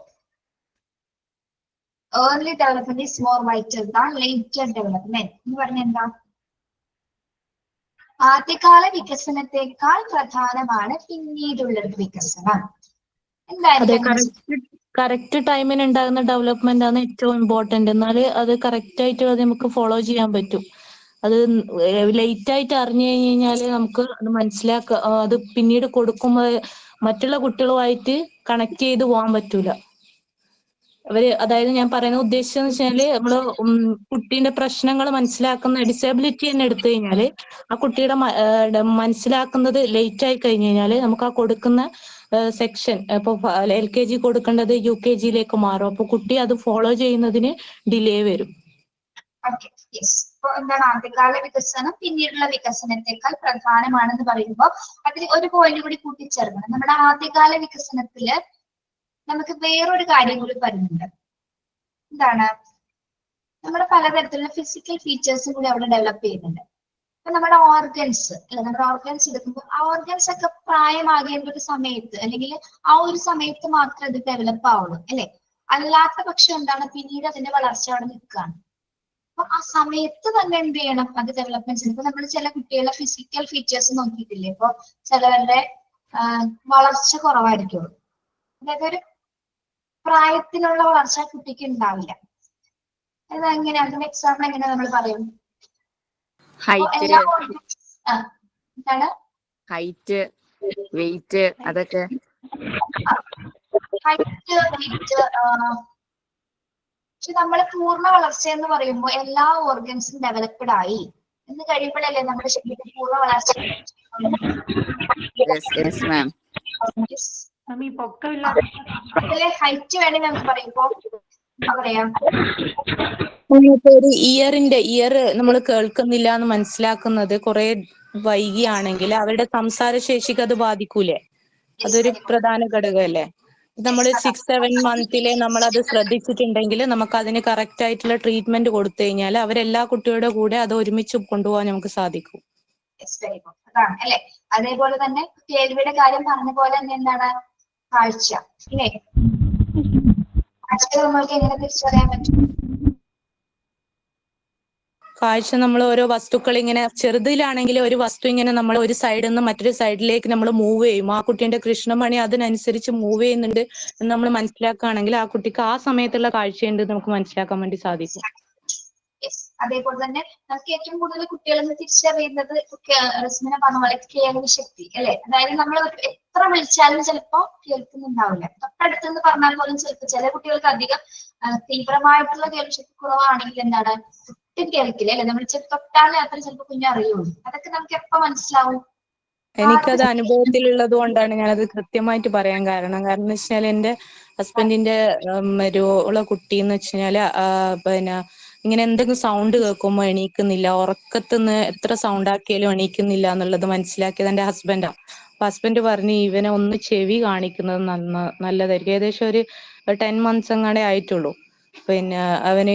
Early development is more vital than later development എന്ന് പറഞ്ഞ എന്താ? ആദ്യകാല വികസനത്തെക്കാൾ പ്രധാനമാണ് പിന്നീടുള്ള വികസനം. എന്തായാലും കറക്റ്റ് ടൈമിന് ഉണ്ടാകുന്ന ഡെവലപ്മെന്റ് ആണ് ഏറ്റവും ഇമ്പോർട്ടന്റ്. എന്നാല് അത് കറക്റ്റ് ആയിട്ട് അത് നമുക്ക് ഫോളോ ചെയ്യാൻ പറ്റും. അത് ലേറ്റ് ആയിട്ട് അറിഞ്ഞു കഴിഞ്ഞാല് നമുക്ക് അത് അത് പിന്നീട് കൊടുക്കുമ്പോൾ മറ്റുള്ള കുട്ടികളുമായിട്ട് കണക്ട് ചെയ്ത് പോകാൻ പറ്റൂല. അതായത് ഞാൻ പറയുന്ന ഉദ്ദേശിച്ചെന്ന് വെച്ചാല് നമ്മള് കുട്ടീന്റെ പ്രശ്നങ്ങൾ മനസ്സിലാക്കുന്ന ഡിസേബിലിറ്റി തന്നെ എടുത്തു കഴിഞ്ഞാല് ആ കുട്ടിയുടെ മനസ്സിലാക്കുന്നത് ലേറ്റ് ആയി കഴിഞ്ഞു കഴിഞ്ഞാല് നമുക്ക് ആ കൊടുക്കുന്ന സെക്ഷൻ ഇപ്പൊ LKG കൊടുക്കേണ്ടത് UKG മാറും. അപ്പൊ കുട്ടി അത് ഫോളോ ചെയ്യുന്നതിന് ഡിലേ വരും. എന്താണ് ആദ്യകാല വികസനം പിന്നീടുള്ള വികസനത്തെക്കാൾ പ്രധാനമാണെന്ന് പറയുമ്പോൾ അതിൽ ഒരു പോയിന്റ് കൂടി കൂട്ടിച്ചേർക്കണം. നമ്മുടെ ആദ്യകാല വികസനത്തില് നമുക്ക് വേറൊരു കാര്യം കൂടി പറയുന്നുണ്ട്. എന്താണ്? നമ്മുടെ പലതരത്തിലുള്ള ഫിസിക്കൽ ഫീച്ചേഴ്സും കൂടി അവിടെ ഡെവലപ്പ് ചെയ്യുന്നുണ്ട്. ഇപ്പൊ നമ്മുടെ ഓർഗൻസ് അല്ലെ, നമ്മുടെ ഓർഗൻസ് എടുക്കുമ്പോൾ ആ ഓർഗൻസ് ഒക്കെ പ്രായമാകേണ്ട ഒരു സമയത്ത് അല്ലെങ്കിൽ ആ ഒരു സമയത്ത് മാത്രമേ അത് ഡെവലപ്പ് ആവുള്ളൂ അല്ലെ. അല്ലാത്ത പക്ഷം എന്താണ്, പിന്നീട് അതിന്റെ വളർച്ച അവിടെ നിൽക്കുകയാണ്. അപ്പൊ ആ സമയത്ത് തന്നെ എന്ത് ചെയ്യണം, അത് ഡെവലപ്മെന്റ് ചെയ്യണം. ഇപ്പൊ നമ്മൾ ചില കുട്ടികളുടെ ഫിസിക്കൽ ഫീച്ചേഴ്സ് നോക്കിയിട്ടില്ലേ, ഇപ്പൊ ചിലവരുടെ വളർച്ച കുറവായിരിക്കുള്ളൂ. അതായത് ഒരു പ്രായത്തിനുള്ള വളർച്ച കുട്ടിക്ക് ഉണ്ടാവില്ല. അത് എങ്ങനെയാ, അതിന്റെ എക്സാമ്പിൾ എങ്ങനെയാ നമ്മൾ പറയും? എന്താണ് ഹൈറ്റ്, വെയിറ്റ്, അതൊക്കെ ഹൈറ്റ്, വെയിറ്റ്. പക്ഷെ നമ്മള് പൂർണ്ണ വളർച്ച എന്ന് പറയുമ്പോൾ എല്ലാ ഓർഗൻസും ഡെവലപ്ഡ് ആയി എന്ന് കഴിയുമ്പോഴല്ലേ നമ്മുടെ ശരീരത്തിൽ പൂർണ്ണ വളർച്ച. അതിലെ ഹൈറ്റ് വേണമെങ്കിൽ നമുക്ക് പറയുമ്പോ പറയാം, ഒരു ഇയർ നമ്മൾ കേൾക്കുന്നില്ല എന്ന് മനസ്സിലാക്കുന്നത് കുറെ വൈകിയാണെങ്കിൽ അവരുടെ സംസാര ശേഷിക്ക് അത് ബാധിക്കൂലേ? അതൊരു പ്രധാന ഘടകമല്ലേ? നമ്മൾ 6-7 മന്തിലെ നമ്മൾ അത് ശ്രദ്ധിച്ചിട്ടുണ്ടെങ്കിൽ നമുക്ക് അതിന് കറക്റ്റ് ആയിട്ടുള്ള ട്രീറ്റ്മെന്റ് കൊടുത്തു കഴിഞ്ഞാൽ അവരെല്ലാ കുട്ടികളുടെ കൂടെ അത് ഒരുമിച്ച് കൊണ്ടുപോകാൻ നമുക്ക് സാധിക്കും. അതാണ് അല്ലെ. അതേപോലെ തന്നെ കേൾവിയുടെ കാര്യം പറഞ്ഞ പോലെ തന്നെ എന്താണ് കാഴ്ച ഇല്ലേ? കാഴ്ച നമ്മൾക്ക് എങ്ങനെ തിരിച്ചറിയാൻ പറ്റും? കാഴ്ച നമ്മൾ ഓരോ വസ്തുക്കൾ ഇങ്ങനെ ചെറുതിലാണെങ്കിൽ ഒരു വസ്തു ഇങ്ങനെ നമ്മൾ ഒരു സൈഡിൽ നിന്ന് മറ്റൊരു സൈഡിലേക്ക് നമ്മൾ മൂവ് ചെയ്യും. ആ കുട്ടീന്റെ കൃഷ്ണമണി അതിനനുസരിച്ച് മൂവ് ചെയ്യുന്നുണ്ട് എന്ന് നമ്മൾ മനസ്സിലാക്കുകയാണെങ്കിൽ ആ കുട്ടിക്ക് ആ സമയത്തുള്ള കാഴ്ചയുണ്ട് നമുക്ക് മനസ്സിലാക്കാൻ വേണ്ടി സാധിക്കും. അതേപോലെ തന്നെ നമുക്ക് ഏറ്റവും കൂടുതൽ കുട്ടികളെന്ന് തിരിച്ചറിയുന്നത് റസ്മിന പറഞ്ഞ പോലെ കേൾവി ശക്തി അല്ലെ. അതായത് നമ്മൾ എത്ര വിളിച്ചാലും ചിലപ്പോ കേൾക്കുന്നുണ്ടാവില്ല. തൊട്ടടുത്തെന്ന് പറഞ്ഞാൽ പോലും ചിലപ്പോൾ ചില കുട്ടികൾക്ക് അധികം തീവ്രമായിട്ടുള്ള കേൾവി ശക്തി കുറവാണെങ്കിൽ എന്താണ് ഒട്ടും കേൾക്കില്ല അല്ലെ. നമ്മൾ തൊട്ടാലേ അത്ര ചിലപ്പോൾ കുഞ്ഞ് അറിയുള്ളൂ. അതൊക്കെ നമുക്ക് എപ്പോ മനസ്സിലാവും? എനിക്കത് അനുഭവത്തിലുള്ളത് കൊണ്ടാണ് ഞാനത് കൃത്യമായിട്ട് പറയാൻ കാരണം എന്ന് വെച്ചാൽ എന്റെ ഹസ്ബൻഡിന്റെ ഒരു കുട്ടി എന്ന് വെച്ചാല് പിന്നെ ഇങ്ങനെ എന്തെങ്കിലും സൗണ്ട് കേൾക്കുമ്പോൾ എണീക്കുന്നില്ല, ഉറക്കത്തുനിന്ന് എത്ര സൗണ്ട് ആക്കിയാലും എണീക്കുന്നില്ല എന്നുള്ളത് മനസ്സിലാക്കിയത് എന്റെ ഹസ്ബൻഡാ. അപ്പൊ ഹസ്ബൻഡ് പറഞ്ഞു ഇവനെ ഒന്ന് ചെവി കാണിക്കുന്നത് നല്ലതായിരിക്കും. ഏകദേശം ഒരു 10 months എങ്ങാണ്ടേ ആയിട്ടുള്ളൂ. പിന്നെ അവന്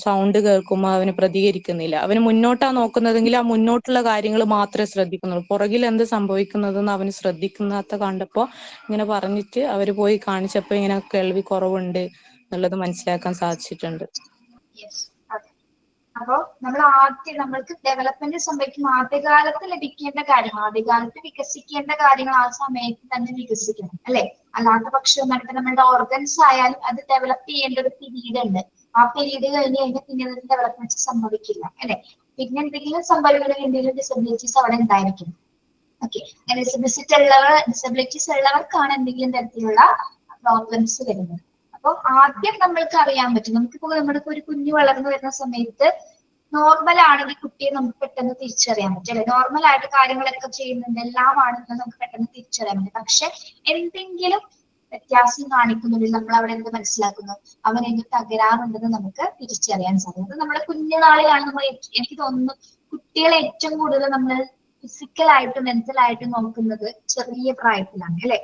സൗണ്ട് കേൾക്കുമ്പോൾ അവന് പ്രതികരിക്കുന്നില്ല. അവന് മുന്നോട്ടാ നോക്കുന്നതെങ്കിൽ ആ മുന്നോട്ടുള്ള കാര്യങ്ങൾ മാത്രമേ ശ്രദ്ധിക്കുന്നുള്ളൂ, പുറകിൽ എന്ത് സംഭവിക്കുന്നതെന്ന് അവന് ശ്രദ്ധിക്കാത്ത കണ്ടപ്പോ ഇങ്ങനെ പറഞ്ഞിട്ട് അവര് പോയി കാണിച്ചപ്പോ ഇങ്ങനെ കേൾവി കുറവുണ്ട് എന്നുള്ളത് മനസ്സിലാക്കാൻ സാധിച്ചിട്ടുണ്ട്. അപ്പോ നമ്മൾക്ക് ഡെവലപ്മെന്റ് സംഭവിക്കും ആദ്യകാലത്ത് ലഭിക്കേണ്ട കാര്യങ്ങൾ, ആദ്യകാലത്ത് വികസിക്കേണ്ട കാര്യങ്ങൾ ആ സമയത്ത് തന്നെ വികസിക്കണം അല്ലെ. അല്ലാത്ത പക്ഷം എന്നിട്ട് നമ്മുടെ ഓർഗൻസ് ആയാലും അത് ഡെവലപ്പ് ചെയ്യേണ്ട ഒരു പീരീഡ് ഉണ്ട്. ആ പീരീഡ് കഴിഞ്ഞ് കഴിഞ്ഞാൽ പിന്നെ അതിന്റെ ഡെവലപ്മെന്റ് സംഭവിക്കില്ല അല്ലെ. പിന്നെ എന്തെങ്കിലും സംഭവിക്കണമെങ്കിൽ എന്തെങ്കിലും ഡിസബിലിറ്റീസ് അവിടെ ഉണ്ടായിരിക്കും. ഓക്കെ, ഡിസബിലിറ്റീസ് ഉള്ളവർക്കാണ് എന്തെങ്കിലും തരത്തിലുള്ള പ്രോബ്ലംസ് വരുന്നത്. അപ്പൊ ആദ്യം നമ്മൾക്ക് അറിയാൻ പറ്റും. നമുക്കിപ്പോ നമ്മുടെ ഒരു കുഞ്ഞ് വളർന്നു വരുന്ന സമയത്ത് നോർമൽ ആണെങ്കിൽ കുട്ടിയെ നമുക്ക് പെട്ടെന്ന് തിരിച്ചറിയാൻ പറ്റും അല്ലെ. നോർമൽ ആയിട്ട് കാര്യങ്ങളൊക്കെ ചെയ്യുന്നുണ്ട്, എല്ലാം ആണെന്ന് നമുക്ക് പെട്ടെന്ന് തിരിച്ചറിയാൻ പറ്റും. പക്ഷെ എന്തെങ്കിലും വ്യത്യാസം കാണിക്കുന്നുണ്ടെങ്കിൽ നമ്മൾ അവിടെ എന്ത് മനസ്സിലാക്കുന്നു, അവൻ എന്ത് തകരാറുണ്ടെന്ന് നമുക്ക് തിരിച്ചറിയാൻ സാധിക്കും. അത് നമ്മുടെ കുഞ്ഞുനാളിലാണ് നമ്മൾ, എനിക്ക് തോന്നുന്നു കുട്ടികളെ ഏറ്റവും കൂടുതൽ നമ്മൾ ഫിസിക്കലായിട്ടും മെന്റലായിട്ടും നോക്കുന്നത് ചെറിയ പ്രായത്തിലാണ് അല്ലെ.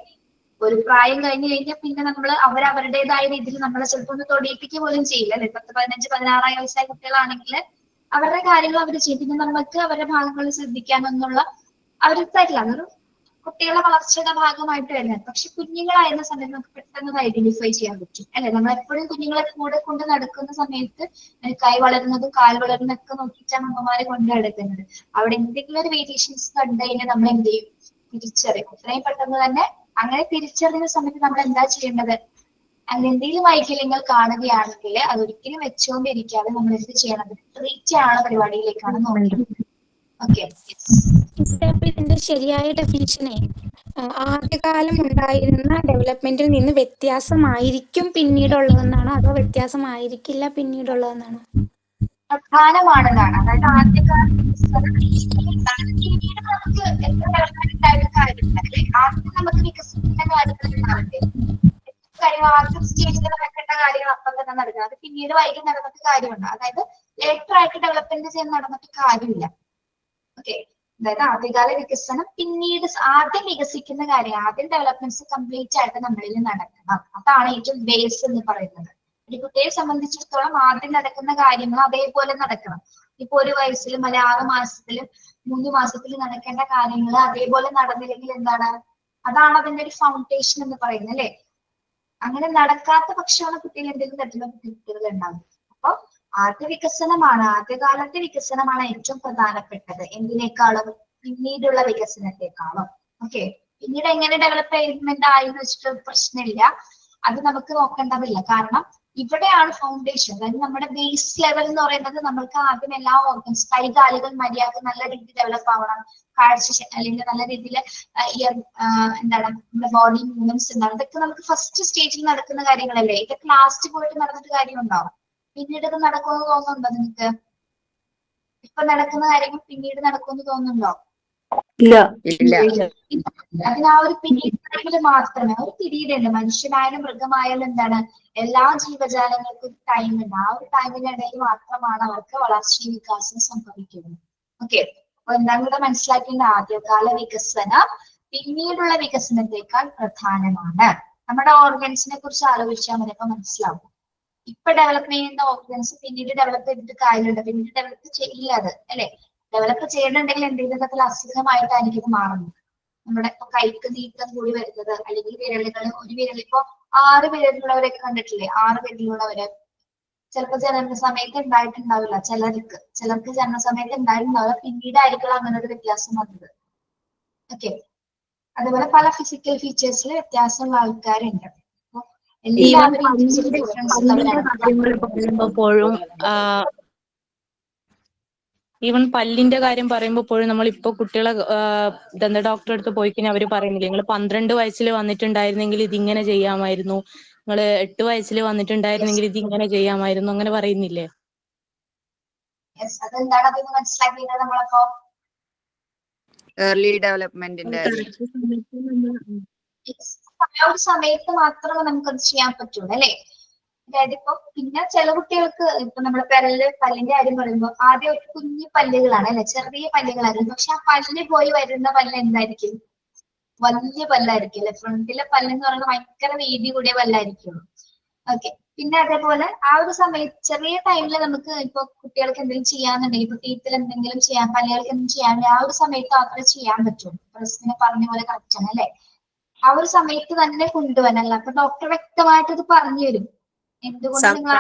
ഒരു പ്രായം കഴിഞ്ഞു കഴിഞ്ഞാൽ പിന്നെ നമ്മൾ അവരവരുടേതായ രീതിയിൽ നമ്മളെ ചിലപ്പോൾ ഒന്ന് തൊടിയിപ്പിക്കുക പോലും ചെയ്യില്ല അല്ലെ. 10, 15, 16 വയസ്സായ കുട്ടികളാണെങ്കിൽ അവരുടെ കാര്യങ്ങൾ അവർ ചെയ്യും. പിന്നെ നമുക്ക് അവരുടെ ഭാഗങ്ങളിൽ ശ്രദ്ധിക്കാനൊന്നുള്ള അവർ തരില്ല. അതൊരു കുട്ടികളുടെ വളർച്ചയുടെ ഭാഗമായിട്ട് വരുന്നത്. പക്ഷെ കുഞ്ഞുങ്ങളായിരുന്ന സമയത്ത് നമുക്ക് പെട്ടെന്ന് ഐഡന്റിഫൈ ചെയ്യാൻ പറ്റും അല്ലെ. നമ്മൾ എപ്പോഴും കുഞ്ഞുങ്ങളെ കൂടെ കൊണ്ട് നടക്കുന്ന സമയത്ത് കൈ വളരുന്നതും കാൽ വളരുന്നതൊക്കെ നോക്കിയിട്ടാണ് അമ്മമാരെ കൊണ്ട് നടക്കുന്നത്. അവിടെ എന്തെങ്കിലും ഒരു വേരിയേഷൻസ് കണ്ടു കഴിഞ്ഞാൽ നമ്മൾ എന്ത് ചെയ്യും, തിരിച്ചറിയും. എത്രയും പെട്ടെന്ന് തന്നെ അങ്ങനെ തിരിച്ചറിയുന്ന സമയത്ത് നമ്മൾ എന്താ ചെയ്യേണ്ടത്, അങ്ങനെ എന്തെങ്കിലും വൈകല്യങ്ങൾ കാണുകയാണെങ്കിൽ അതൊരിക്കലും വെച്ചുകൊണ്ടിരിക്കാതെ നമ്മൾ എന്ത് ചെയ്യണം, ട്രീറ്റ് ചെയ്യാനുള്ള പരിപാടിയിലേക്കാണ് നോക്കേണ്ടത്. ഓക്കെ, ഇതിന്റെ ശരിയായ ഡെഫിനിഷനെ ആദ്യകാലം ഉണ്ടായിരുന്ന ഡെവലപ്മെന്റിൽ നിന്ന് വ്യത്യാസമായിരിക്കും പിന്നീടുള്ളതെന്നാണോ, അതോ വ്യത്യാസമായിരിക്കില്ല പിന്നീടുള്ളതെന്നാണോ? പ്രധാനമാണെന്നാണ്. അതായത് ആദ്യകാലം പിന്നീട് നമുക്ക് എത്ര ഡെവലപ്മെന്റ് ഉണ്ടായിരുന്ന കാര്യമില്ല അല്ലെ. ആദ്യം നമുക്ക് വികസിക്കുന്ന കാര്യങ്ങൾ ഉണ്ടാവില്ലേ, കാര്യങ്ങൾ ആദ്യം സ്റ്റേജിൽ നടക്കേണ്ട കാര്യങ്ങൾ അപ്പം തന്നെ നടക്കുക. അത് പിന്നീട് വൈകി നടന്നിട്ട് കാര്യമുണ്ട്. അതായത് ലേറ്റർ ആയിട്ട് ഡെവലപ്മെന്റ് ചെയ്യാൻ നടന്നിട്ട് കാര്യമില്ല. ഓക്കെ, അതായത് ആദ്യകാല വികസനം പിന്നീട് ആദ്യം വികസിക്കുന്ന കാര്യം, ആദ്യം ഡെവലപ്മെന്റ്സ് കംപ്ലീറ്റ് ആയിട്ട് നമ്മളിൽ നടക്കണം. അതാണ് ഏറ്റവും ബേസ് എന്ന് പറയുന്നത്. ഒരു കുട്ടിയെ സംബന്ധിച്ചിടത്തോളം ആദ്യം നടക്കുന്ന കാര്യങ്ങൾ അതേപോലെ നടക്കണം. ഇപ്പൊ 1 വയസ്സിലും അല്ലെ 6 മാസത്തിലും 3 മാസത്തിലും നടക്കേണ്ട കാര്യങ്ങൾ അതേപോലെ നടന്നില്ലെങ്കിൽ എന്താണ്, അതാണ് അതിന്റെ ഒരു ഫൗണ്ടേഷൻ എന്ന് പറയുന്നത് അല്ലെ. അങ്ങനെ നടക്കാത്ത പക്ഷമാണ് കുട്ടികൾ എന്തെങ്കിലും തരത്തിലുള്ള ബുദ്ധിമുട്ടുകൾ ഉണ്ടാകും. അപ്പൊ ആദ്യ വികസനമാണ്, ആദ്യകാലത്തെ വികസനമാണ് ഏറ്റവും പ്രധാനപ്പെട്ടത്. എന്തിനേക്കാളും പിന്നീടുള്ള വികസനത്തെക്കാളും. ഓക്കെ, പിന്നീട് എങ്ങനെ ഡെവലപ്മെന്റ് ആയെന്ന് വെച്ചിട്ട് പ്രശ്നമില്ല, അത് നമുക്ക് നോക്കേണ്ടതില്ല. കാരണം ഇവിടെയാണ് ഫൗണ്ടേഷൻ. അതായത് നമ്മുടെ ബേസ് ലെവൽ എന്ന് പറയുന്നത് നമ്മൾക്ക് ആദ്യം എല്ലാ ഓർഗൻസ്, കൈകാലുകൾ മര്യാദ നല്ല രീതിയിൽ ഡെവലപ്പ് ആവണം, കാഴ്ച അല്ലെങ്കിൽ നല്ല രീതിയിൽ എന്താണ് നമ്മുടെ ബോഡി മൂവ്മെന്റ്സ് ഉണ്ടാവും. ഇതൊക്കെ നമുക്ക് ഫസ്റ്റ് സ്റ്റേജിൽ നടക്കുന്ന കാര്യങ്ങളല്ലേ. ഇതൊക്കെ ലാസ്റ്റ് പോയിട്ട് നടന്നിട്ട് കാര്യം ഉണ്ടാവും. പിന്നീട് ഇത് നടക്കുമെന്ന് തോന്നുന്നുണ്ടോ നിങ്ങൾക്ക്? ഇപ്പൊ നടക്കുന്ന കാര്യങ്ങൾ പിന്നീട് നടക്കുമെന്ന് തോന്നുന്നുണ്ടോ? അതിന് ആ ഒരു പീരീഡ് മാത്രമേ, ഒരു പീരീഡ് ഉണ്ട്. മനുഷ്യനായാലും മൃഗമായാലും എന്താണ്, എല്ലാ ജീവജാലങ്ങൾക്കും ഒരു ടൈം ഉണ്ട്. ആ ഒരു ടൈമിനിടയിൽ മാത്രമാണ് അവർക്ക് വളർച്ചയും വികാസവും സംഭവിക്കുന്നത്. ഓക്കെ, അപ്പൊ എന്താണ് ഇവിടെ മനസ്സിലാക്കേണ്ട, ആദ്യകാല വികസനം പിന്നീടുള്ള വികസനത്തെക്കാൾ പ്രധാനമാണ്. നമ്മുടെ ഓർഗൻസിനെ കുറിച്ച് ആലോചിച്ചാൽ മതി, അപ്പൊ മനസ്സിലാവും. ഇപ്പൊ ഡെവലപ്പ് ചെയ്യുന്ന ഓർഗൻസ് പിന്നീട് ഡെവലപ്പ് ചെയ്തിട്ട് കാര്യമുണ്ട്, പിന്നീട് ഡെവലപ്പ് ചെയ്യില്ല അത് അല്ലെ. ഡെവലപ്പ് ചെയ്യണമെങ്കിൽ എന്തെങ്കിലും തരത്തിൽ അസുഖമായിട്ടായിരിക്കും ഇത് മാറുന്നത്. നമ്മുടെ ഇപ്പൊ കൈക്ക് നീക്കം കൂടി വരുന്നത്, അല്ലെങ്കിൽ വിരലുകൾ, ഒരു വിരൽ ഇപ്പൊ 6 വിരലുള്ളവരൊക്കെ കണ്ടിട്ടില്ലേ, 6 വിരലുള്ളവര് ചിലപ്പോൾ ജനന സമയത്ത് ഉണ്ടായിട്ടുണ്ടാവില്ല, ചിലർക്ക് ജനന സമയത്ത് ഉണ്ടായിട്ടുണ്ടാവില്ല, പിന്നീടായിരിക്കും അങ്ങനെ ഒരു വ്യത്യാസം വന്നത്. ഓക്കെ, അതുപോലെ പല ഫിസിക്കൽ ഫീച്ചേഴ്സിൽ വ്യത്യാസമുള്ള ആൾക്കാരുണ്ട്. എല്ലാവരും ഡിഫറൻസ് പറയുമ്പോഴും ഈവൻ പല്ലിന്റെ കാര്യം പറയുമ്പോഴും നമ്മൾ ഇപ്പൊ കുട്ടികളെ ദന്ത ഡോക്ടറെ അടുത്ത് പോയി കഴിഞ്ഞാൽ അവര് പറയുന്നില്ല, നിങ്ങൾ 12 വയസ്സിൽ വന്നിട്ടുണ്ടായിരുന്നെങ്കിൽ ഇതിങ്ങനെ ചെയ്യാമായിരുന്നു, നിങ്ങൾ 8 വയസ്സിൽ വന്നിട്ടുണ്ടായിരുന്നെങ്കിൽ ഇതിങ്ങനെ ചെയ്യാമായിരുന്നു, അങ്ങനെ പറയുന്നില്ലേ? അതെന്താണ് അതൊന്ന് മനസ്സിലാക്കിയത് നമ്മളപ്പോ ഏർലി ഡെവലപ്മെന്റിന്റെ ആ ഒരു സമയത്ത് മാത്രമേ നമുക്കത് ചെയ്യാൻ പറ്റുള്ളൂ അല്ലെ. അതായത് ഇപ്പൊ പിന്നെ ചില കുട്ടികൾക്ക് ഇപ്പൊ നമ്മുടെ പല്ലിന്റെ കാര്യം പറയുമ്പോൾ ആദ്യം ഒരു കുഞ്ഞു പല്ലുകളാണ് അല്ലെ, ചെറിയ പല്ലുകളായിരുന്നു. പക്ഷെ ആ പല്ല് പോയി വരുന്ന പല്ല് എന്തായിരിക്കും, വലിയ പല്ലായിരിക്കും അല്ലെ. ഫ്രണ്ടിലെ പല്ലെന്ന് പറയുന്നത് ഭയങ്കര വീതി കൂടിയ പല്ലായിരിക്കും. ഓക്കെ, പിന്നെ അതേപോലെ ആ ഒരു സമയത്ത് ചെറിയ ടൈമിൽ നമുക്ക് ഇപ്പൊ കുട്ടികൾക്ക് എന്തെങ്കിലും ചെയ്യാന്നുണ്ടെങ്കിൽ, ഇപ്പൊ ടീത്തിൽ എന്തെങ്കിലും ചെയ്യാൻ, പല്ലുകൾക്ക് എന്തെങ്കിലും ചെയ്യാൻ ആ ഒരു സമയത്ത് മാത്രമേ ചെയ്യാൻ പറ്റുള്ളൂ. പ്രശ്നം പറഞ്ഞ പോലെ കറക്റ്റ് ആണ് അല്ലെ. ആ ഒരു സമയത്ത് തന്നെ കൊണ്ടുവരാനല്ല. അപ്പൊ ഡോക്ടർ വ്യക്തമായിട്ട് ഇത് പറഞ്ഞു തരും എന്തുകൊണ്ട് നിങ്ങൾ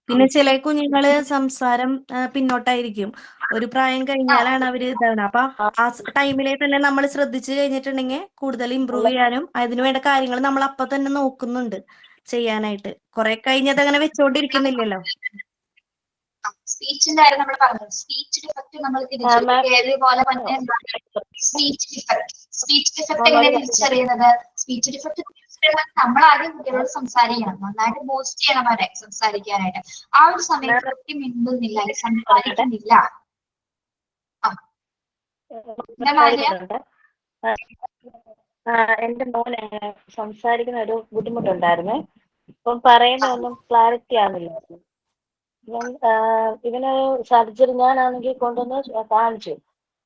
പിന്നെ ചില കുഞ്ഞുങ്ങള് സംസാരം പിന്നോട്ടായിരിക്കും, ഒരു പ്രായം കഴിഞ്ഞാലാണ് അവര് ഇതാണ്. അപ്പൊ ആ ടൈമിലെ തന്നെ നമ്മൾ ശ്രദ്ധിച്ചു കഴിഞ്ഞിട്ടുണ്ടെങ്കിൽ കൂടുതൽ ഇമ്പ്രൂവ് ചെയ്യാനും അതിനുവേണ്ട കാര്യങ്ങൾ നമ്മൾ അപ്പൊ തന്നെ നോക്കുന്നുണ്ട് ചെയ്യാനായിട്ട്. കുറെ കഴിഞ്ഞത് അങ്ങനെ വെച്ചോണ്ടിരിക്കുന്നില്ലല്ലോ. സ്പീച്ചിന്റെ കാര്യം നമ്മൾ പറഞ്ഞത്, സ്പീച്ച് ഡിഫക്റ്റ് നമ്മൾ തിരിച്ചറിയുന്നത് പോലെ തന്നെ സ്പീച്ച് ഡിഫക്റ്റ് എങ്ങനെ തിരിച്ചറിയുന്നത്, സ്പീച്ച് ഡിഫക്റ്റ് നമ്മൾ ആദ്യം കുട്ടികളോട് സംസാരിക്കണം, നന്നായിട്ട് ബൂസ്റ്റ് ചെയ്യണം അവരെ സംസാരിക്കാനായിട്ട്. ആ ഒരു സമയത്ത് കുട്ടി മിണ്ടുന്നില്ല, സംസാരിക്കുന്നില്ല. എന്റെ മോനെ സംസാരിക്കുന്ന ഒരു ബുദ്ധിമുട്ടുണ്ടായിരുന്നേ. ഇപ്പം പറയുന്ന ഒന്നും ക്ലാരിറ്റി ആവുന്നില്ലായിരുന്നു. ഇവന് സർജറി ഞാനാണെങ്കിൽ കൊണ്ടുവന്ന് കാണിച്ചു,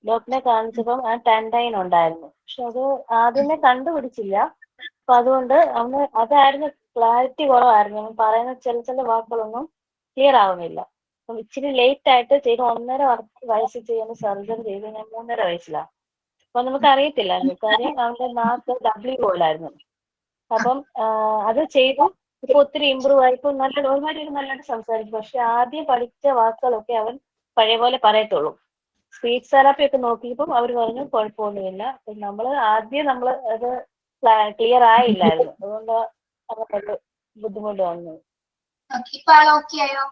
ഡോക്ടറിനെ കാണിച്ചപ്പം ആ ടെൻഡൈൻ ഉണ്ടായിരുന്നു. പക്ഷെ അത് ആദ്യമേ കണ്ടുപിടിച്ചില്ല. അപ്പൊ അതുകൊണ്ട് അവന് അതായിരുന്നു ക്ലാരിറ്റി കുറവായിരുന്നു. അവൻ പറയുന്ന ചില വാക്കുകളൊന്നും ക്ലിയർ ആവുന്നില്ല. അപ്പം ഇച്ചിരി ലേറ്റ് ആയിട്ട് ചെയ്ത് 1.5 വയസ്സിൽ ചെയ്യുന്ന സർജറി ചെയ്ത് ഞാൻ 3.5 വയസ്സിലാണ്. അപ്പൊ നമുക്ക് അറിയത്തില്ലായിരുന്നു. കാര്യം അവന്റെ നാക്ക് W പോലായിരുന്നു. അപ്പം അത് ചെയ്തു. ഇപ്പൊ ഒത്തിരി ഇമ്പ്രൂവ് ആയി. ഇപ്പൊ ഒരുമാതിരി നല്ലതായിട്ട് സംസാരിക്കും. പക്ഷെ ആദ്യം പഠിച്ച വാക്കുകളൊക്കെ അവൻ പഴയ പോലെ പറയത്തുള്ളൂ. സ്പീച്ച് തെറാപ്പി ഒക്കെ നോക്കിയപ്പോൾ അവർ പറഞ്ഞു കുഴപ്പമൊന്നുമില്ല. ആദ്യം അത് ക്ലിയർ ആയില്ലായിരുന്നു. അതുകൊണ്ട് അങ്ങനെ ബുദ്ധിമുട്ട് വന്നു. ഇപ്പൊ ആൾ ഓക്കെ ആയോ?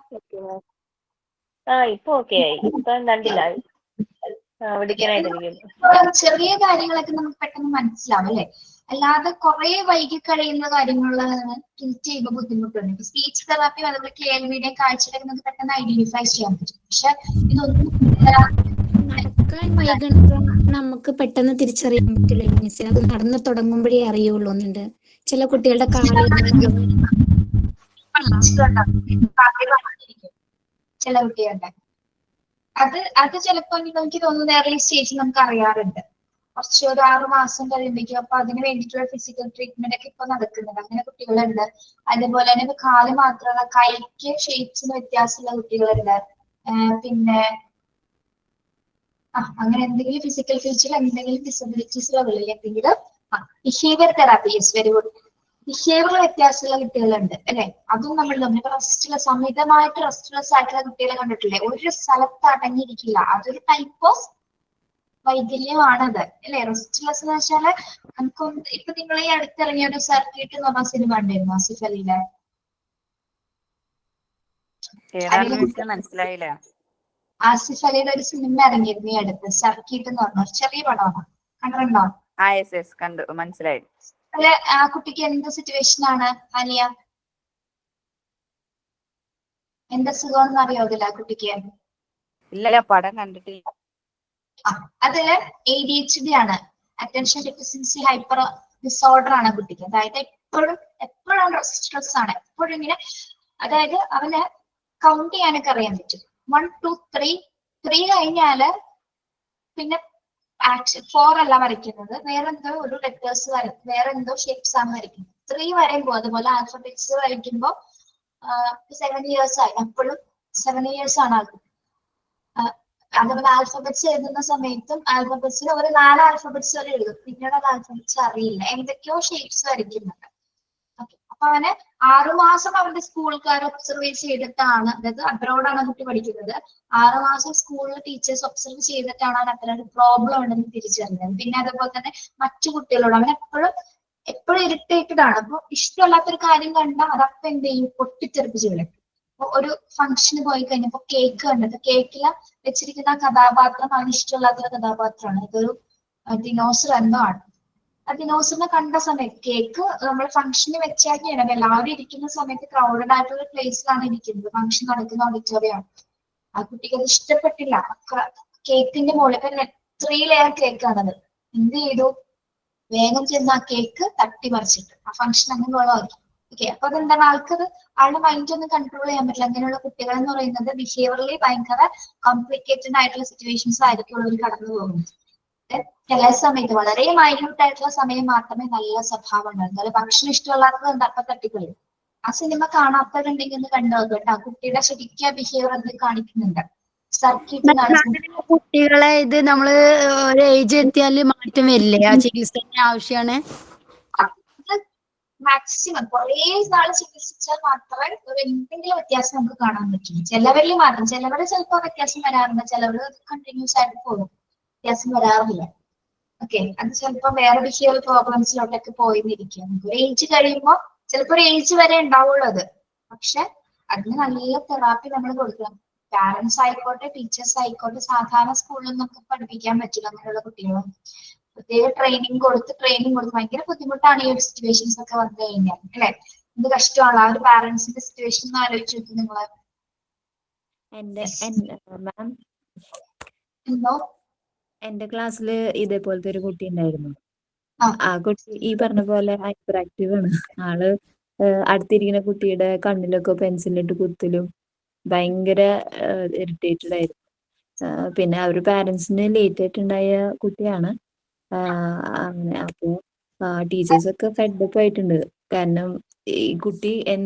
ഇപ്പൊ ഓക്കെ ആയി. ഇപ്പൊ 2ലായി. വിളിക്കാനായിട്ടിരിക്കുന്നു. ചെറിയ കാര്യങ്ങളൊക്കെ നമുക്ക് പെട്ടെന്ന് മനസ്സിലാവും അല്ലെ? അല്ലാതെ കുറെ വൈകി കഴിയുന്ന കാര്യങ്ങൾ ട്രീറ്റ് ചെയ്യുമ്പോൾ ബുദ്ധിമുട്ടുണ്ട്. ഇപ്പൊ സ്പീച്ച് തെറാപ്പി അതുപോലെ കേൾവിയുടെ കാഴ്ചയുടെ നമുക്ക് പെട്ടെന്ന് ഐഡന്റിഫൈ ചെയ്യാൻ പറ്റും. പക്ഷെ ഇതൊന്നും നടക്കാൻ വൈകണത് നമുക്ക് പെട്ടെന്ന് തിരിച്ചറിയാൻ പറ്റില്ല മിസ്സിന്. അത് നടന്നു തുടങ്ങുമ്പോഴേ അറിയുള്ളൂ എന്നുണ്ട്. ചില കുട്ടികളുടെ ചില കുട്ടികളുടെ അത് ചിലപ്പോ എനിക്ക് തോന്നുന്നു ഏർലി സ്റ്റേജിൽ നമുക്ക് അറിയാറുണ്ട്. കുറച്ച് ഒരു 6 മാസം കഴിയുമ്പോഴേക്കും. അപ്പൊ അതിന് വേണ്ടിയിട്ടുള്ള ഫിസിക്കൽ ട്രീറ്റ്മെന്റ് ഒക്കെ ഇപ്പൊ നടക്കുന്നുണ്ട്. അങ്ങനെ കുട്ടികളുണ്ട്. അതേപോലെ തന്നെ ഇപ്പൊ കാല് മാത്രമല്ല കൈക്ക് ഷേപ്സിന് വ്യത്യാസമുള്ള കുട്ടികളുണ്ട്. പിന്നെ അങ്ങനെ എന്തെങ്കിലും ഫിസിക്കൽ ഫീച്ചർ എന്തെങ്കിലും ഡിസബിലിറ്റീസ് എന്തെങ്കിലും behaviour therapy is very good. Behaviour വ്യത്യാസമുള്ള കുട്ടികളുണ്ട് അല്ലെ? അതും നമ്മൾ റെസ്റ്റ്ലെസ് അമിതമായിട്ട് റെസ്റ്റ്ലെസ് ആയിട്ടുള്ള കുട്ടികളെ കണ്ടിട്ടില്ലേ? ഒരു സ്ഥലത്ത് അടങ്ങിയിരിക്കില്ല. അതൊരു ടൈപ്പ് ഓഫ് വൈകല്യമാണത് അല്ലെ? റെസ്റ്റ്ലെസ് എന്ന് വെച്ചാല് നമുക്ക് ഇപ്പൊ നിങ്ങൾ ഈ അടുത്തിറങ്ങിയ ഒരു സർക്യൂട്ട് എന്ന് പറഞ്ഞ സിനിമ ഉണ്ടായിരുന്നു ആസിഫ് അലിയുടെ. മനസ്സിലായില്ല. ആസിഫ് അലിയുടെ ഒരു സിനിമ ഇറങ്ങിയിരുന്നു ഈ അടുത്ത്, സർക്യൂട്ട് എന്ന് പറഞ്ഞ ചെറിയ പടമാണ്. കണ്ടിട്ടുണ്ടോ? കണ്ടു, മനസ്സിലായി. അല്ലെ? ആ കുട്ടിക്ക് എന്ത് സിറ്റുവേഷൻ ആണ് അനിയ? എന്താ സുഖമെന്ന് അറിയോ അതില്ല ആ കുട്ടിക്ക്? ഇല്ല, പടം കണ്ടിട്ടില്ല. അതില് ADHD ആണ്, അറ്റൻഷൻ ഡെഫിഷ്യൻസി ഹൈപ്പർ ഡിസോർഡർ ആണ് കുട്ടിക്ക്. അതായത് എപ്പോഴും സ്ട്രെസ് ആണ്. എപ്പോഴും ഇങ്ങനെ, അതായത് അവന് കൗണ്ട് ചെയ്യാനൊക്കെ അറിയാൻ പറ്റും. 1 2 3 കഴിഞ്ഞാല് പിന്നെ 4 അല്ല വരയ്ക്കുന്നത്, വേറെന്തോ ഒരു ലെറ്റേഴ്സ് വേറെന്തോ ഷേപ്സ് ആണ് വരയ്ക്കുന്നത്. 3 വരെയുമ്പോ അതുപോലെ ആൽഫബറ്റ്സ് വരയ്ക്കുമ്പോ 7 years ആയി. എപ്പോഴും 7 years ആണ് ആൾക്ക്. അതുപോലെ ആൽഫബറ്റ്സ് എഴുതുന്ന സമയത്തും ആൽഫബറ്റ്സിൽ ഒരു 4 ആൽഫബറ്റ്സ് വരെ എഴുതും. പിന്നീട് അത് ആൽഫബറ്റ്സ് അറിയില്ല, എന്തൊക്കെയോ ഷേപ്സ് വരയ്ക്കുന്നുണ്ട്. അപ്പൊ അവന് 6 മാസം അവരുടെ സ്കൂൾക്കാർ ഒബ്സർവ് ചെയ്തിട്ടാണ്, അതായത് അബ്രോഡാണ് കുട്ടി പഠിക്കുന്നത്, 6 മാസം സ്കൂളിൽ ടീച്ചേഴ്സ് ഒബ്സർവ് ചെയ്തിട്ടാണ് അവൻ അത്ര ഒരു പ്രോബ്ലം ഉണ്ടെന്ന് തിരിച്ചറിഞ്ഞത്. പിന്നെ അതുപോലെ തന്നെ മറ്റു കുട്ടികളോട് അവൻ എപ്പോഴും ഇറിറ്റേറ്റഡ് ആണ്. അപ്പൊ ഇഷ്ടമല്ലാത്തൊരു കാര്യം കണ്ടാൽ അതപ്പം എന്ത് ചെയ്യും? പൊട്ടിത്തെറിപ്പിച്ച് വിടും. അപ്പൊ ഒരു ഫംഗ്ഷന് പോയി കഴിഞ്ഞപ്പോ കേക്ക് കണ്ടത്, കേക്കില് വെച്ചിരിക്കുന്ന കഥാപാത്രം അവന് ഇഷ്ടമല്ലാത്തൊരു കഥാപാത്രമാണ്. ഇതൊരു ദിനോസർ എന്തോ ആണ്. ആ ദിനോസറിനെ കണ്ട സമയത്ത് കേക്ക് നമ്മൾ ഫംഗ്ഷന് വെച്ചാക്കിയാണ്, എല്ലാവരും ഇരിക്കുന്ന സമയത്ത് ക്രൗഡഡ് ആയിട്ടുള്ള പ്ലേസിലാണ് ഇരിക്കുന്നത്, ഫംഗ്ഷൻ നടക്കുന്ന ഓഡിറ്റോറിയം. ആ കുട്ടിക്ക് അത് ഇഷ്ടപ്പെട്ടില്ല. കേക്കിന്റെ മുകളിൽ 3 ലെയർ കേക്കാണത്. എന്ത് ചെയ്തു? വേഗം ചെന്ന് ആ കേക്ക് തട്ടിമറിച്ചിട്ട് ആ ഫംഗ്ഷൻ അങ്ങ് കുളമാക്കി. ഓക്കെ, അപ്പൊ അതെന്താണ്? ആളുടെ മൈൻഡ് ഒന്നും കൺട്രോൾ ചെയ്യാൻ പറ്റില്ല. അങ്ങനെയുള്ള കുട്ടികൾ എന്ന് പറയുന്നത് ബിഹേവിയറലി ഭയങ്കര കോംപ്ലിക്കേറ്റഡ് ആയിട്ടുള്ള സിറ്റുവേഷൻസ് ആയിരിക്കും അവർ കടന്നു പോകുന്നത്. ചില സമയത്ത് വളരെ മൈന്യൂട്ട് ആയിട്ടുള്ള സമയം മാത്രമേ നല്ല സ്വഭാവം ഉണ്ടാകും. അതുപോലെ ഭക്ഷണം ഇഷ്ടമല്ലാത്തത് അപ്പൊ തട്ടിക്കളയും. ആ സിനിമ കാണാത്തവരുണ്ടെങ്കിൽ ഒന്ന് കണ്ടു നോക്കുക കേട്ടോ. കുട്ടിയുടെ ശരിക്കും ബിഹേവിയർ അത് കാണിക്കുന്നുണ്ട്. സർക്യൂട്ട് കുട്ടികളെ ഇത് നമ്മള് ഒരു ഏജ് എത്തിയാല് മാറ്റം വരില്ലേ? ആ ചികിത്സ ആവശ്യമാണ്. മാക്സിമം കുറേ നാള് ചികിത്സിച്ചാൽ മാത്രമേ എന്തെങ്കിലും വ്യത്യാസം നമുക്ക് കാണാൻ പറ്റുള്ളൂ. ചിലവരിൽ മാത്രം, ചിലവര് ചിലപ്പോൾ വ്യത്യാസം വരാറുണ്ട്, ചിലവര് കണ്ടിന്യൂസ് ആയിട്ട് പോകും, വ്യത്യാസം വരാറില്ല. ഓക്കെ, അത് ചിലപ്പോൾ വേറെ ബിഹേവിയർ പ്രോബ്ലംസിലോട്ടൊക്കെ പോയിരിക്കുക. ഒരു ഏജ് കഴിയുമ്പോൾ ചിലപ്പോൾ ഒരു ഏജ് വരെ ഉണ്ടാവുള്ളൂ അത്. പക്ഷെ അതിന് നല്ല തെറാപ്പി നമ്മൾ കൊടുക്കണം. പാരന്റ്സ് ആയിക്കോട്ടെ, ടീച്ചേഴ്സ് ആയിക്കോട്ടെ. സാധാരണ സ്കൂളിൽ നിന്നൊക്കെ പഠിപ്പിക്കാൻ പറ്റില്ല അങ്ങനെയുള്ള കുട്ടികളും. പ്രത്യേക ട്രെയിനിങ് കൊടുത്ത് ഭയങ്കര ബുദ്ധിമുട്ടാണ് ഈ ഒരു സിറ്റുവേഷൻസ് ഒക്കെ വന്നു കഴിഞ്ഞാൽ അല്ലെ? എന്ത് കഷ്ടമാണ് ആ ഒരു പാരന്റ്സിന്റെ സിറ്റുവേഷൻ എന്ന് ആലോചിച്ച് നോക്കി നിങ്ങള്. എന്റെ ക്ലാസ്സില് ഇതേപോലത്തെ ഒരു കുട്ടി ഉണ്ടായിരുന്നു. ആ കുട്ടി ഈ പറഞ്ഞ പോലെ ഹൈപ്പർ ആക്റ്റീവ് ആണ്. ആള് അടുത്തിരിക്കുന്ന കുട്ടിയുടെ കണ്ണിലൊക്കെ പെൻസിലിട്ട് കുത്തലും ഭയങ്കര ഇറിറ്റേറ്റഡ് ആയിരുന്നു. പിന്നെ അവര് പാരന്റ്സിന് ലേറ്റ് ആയിട്ടുണ്ടായ കുട്ടിയാണ്. അങ്ങനെ അപ്പോ ടീച്ചേഴ്സ് ഒക്കെ ഫെഡപ്പ് ആയിട്ടുണ്ട്. കാരണം ഈ കുട്ടി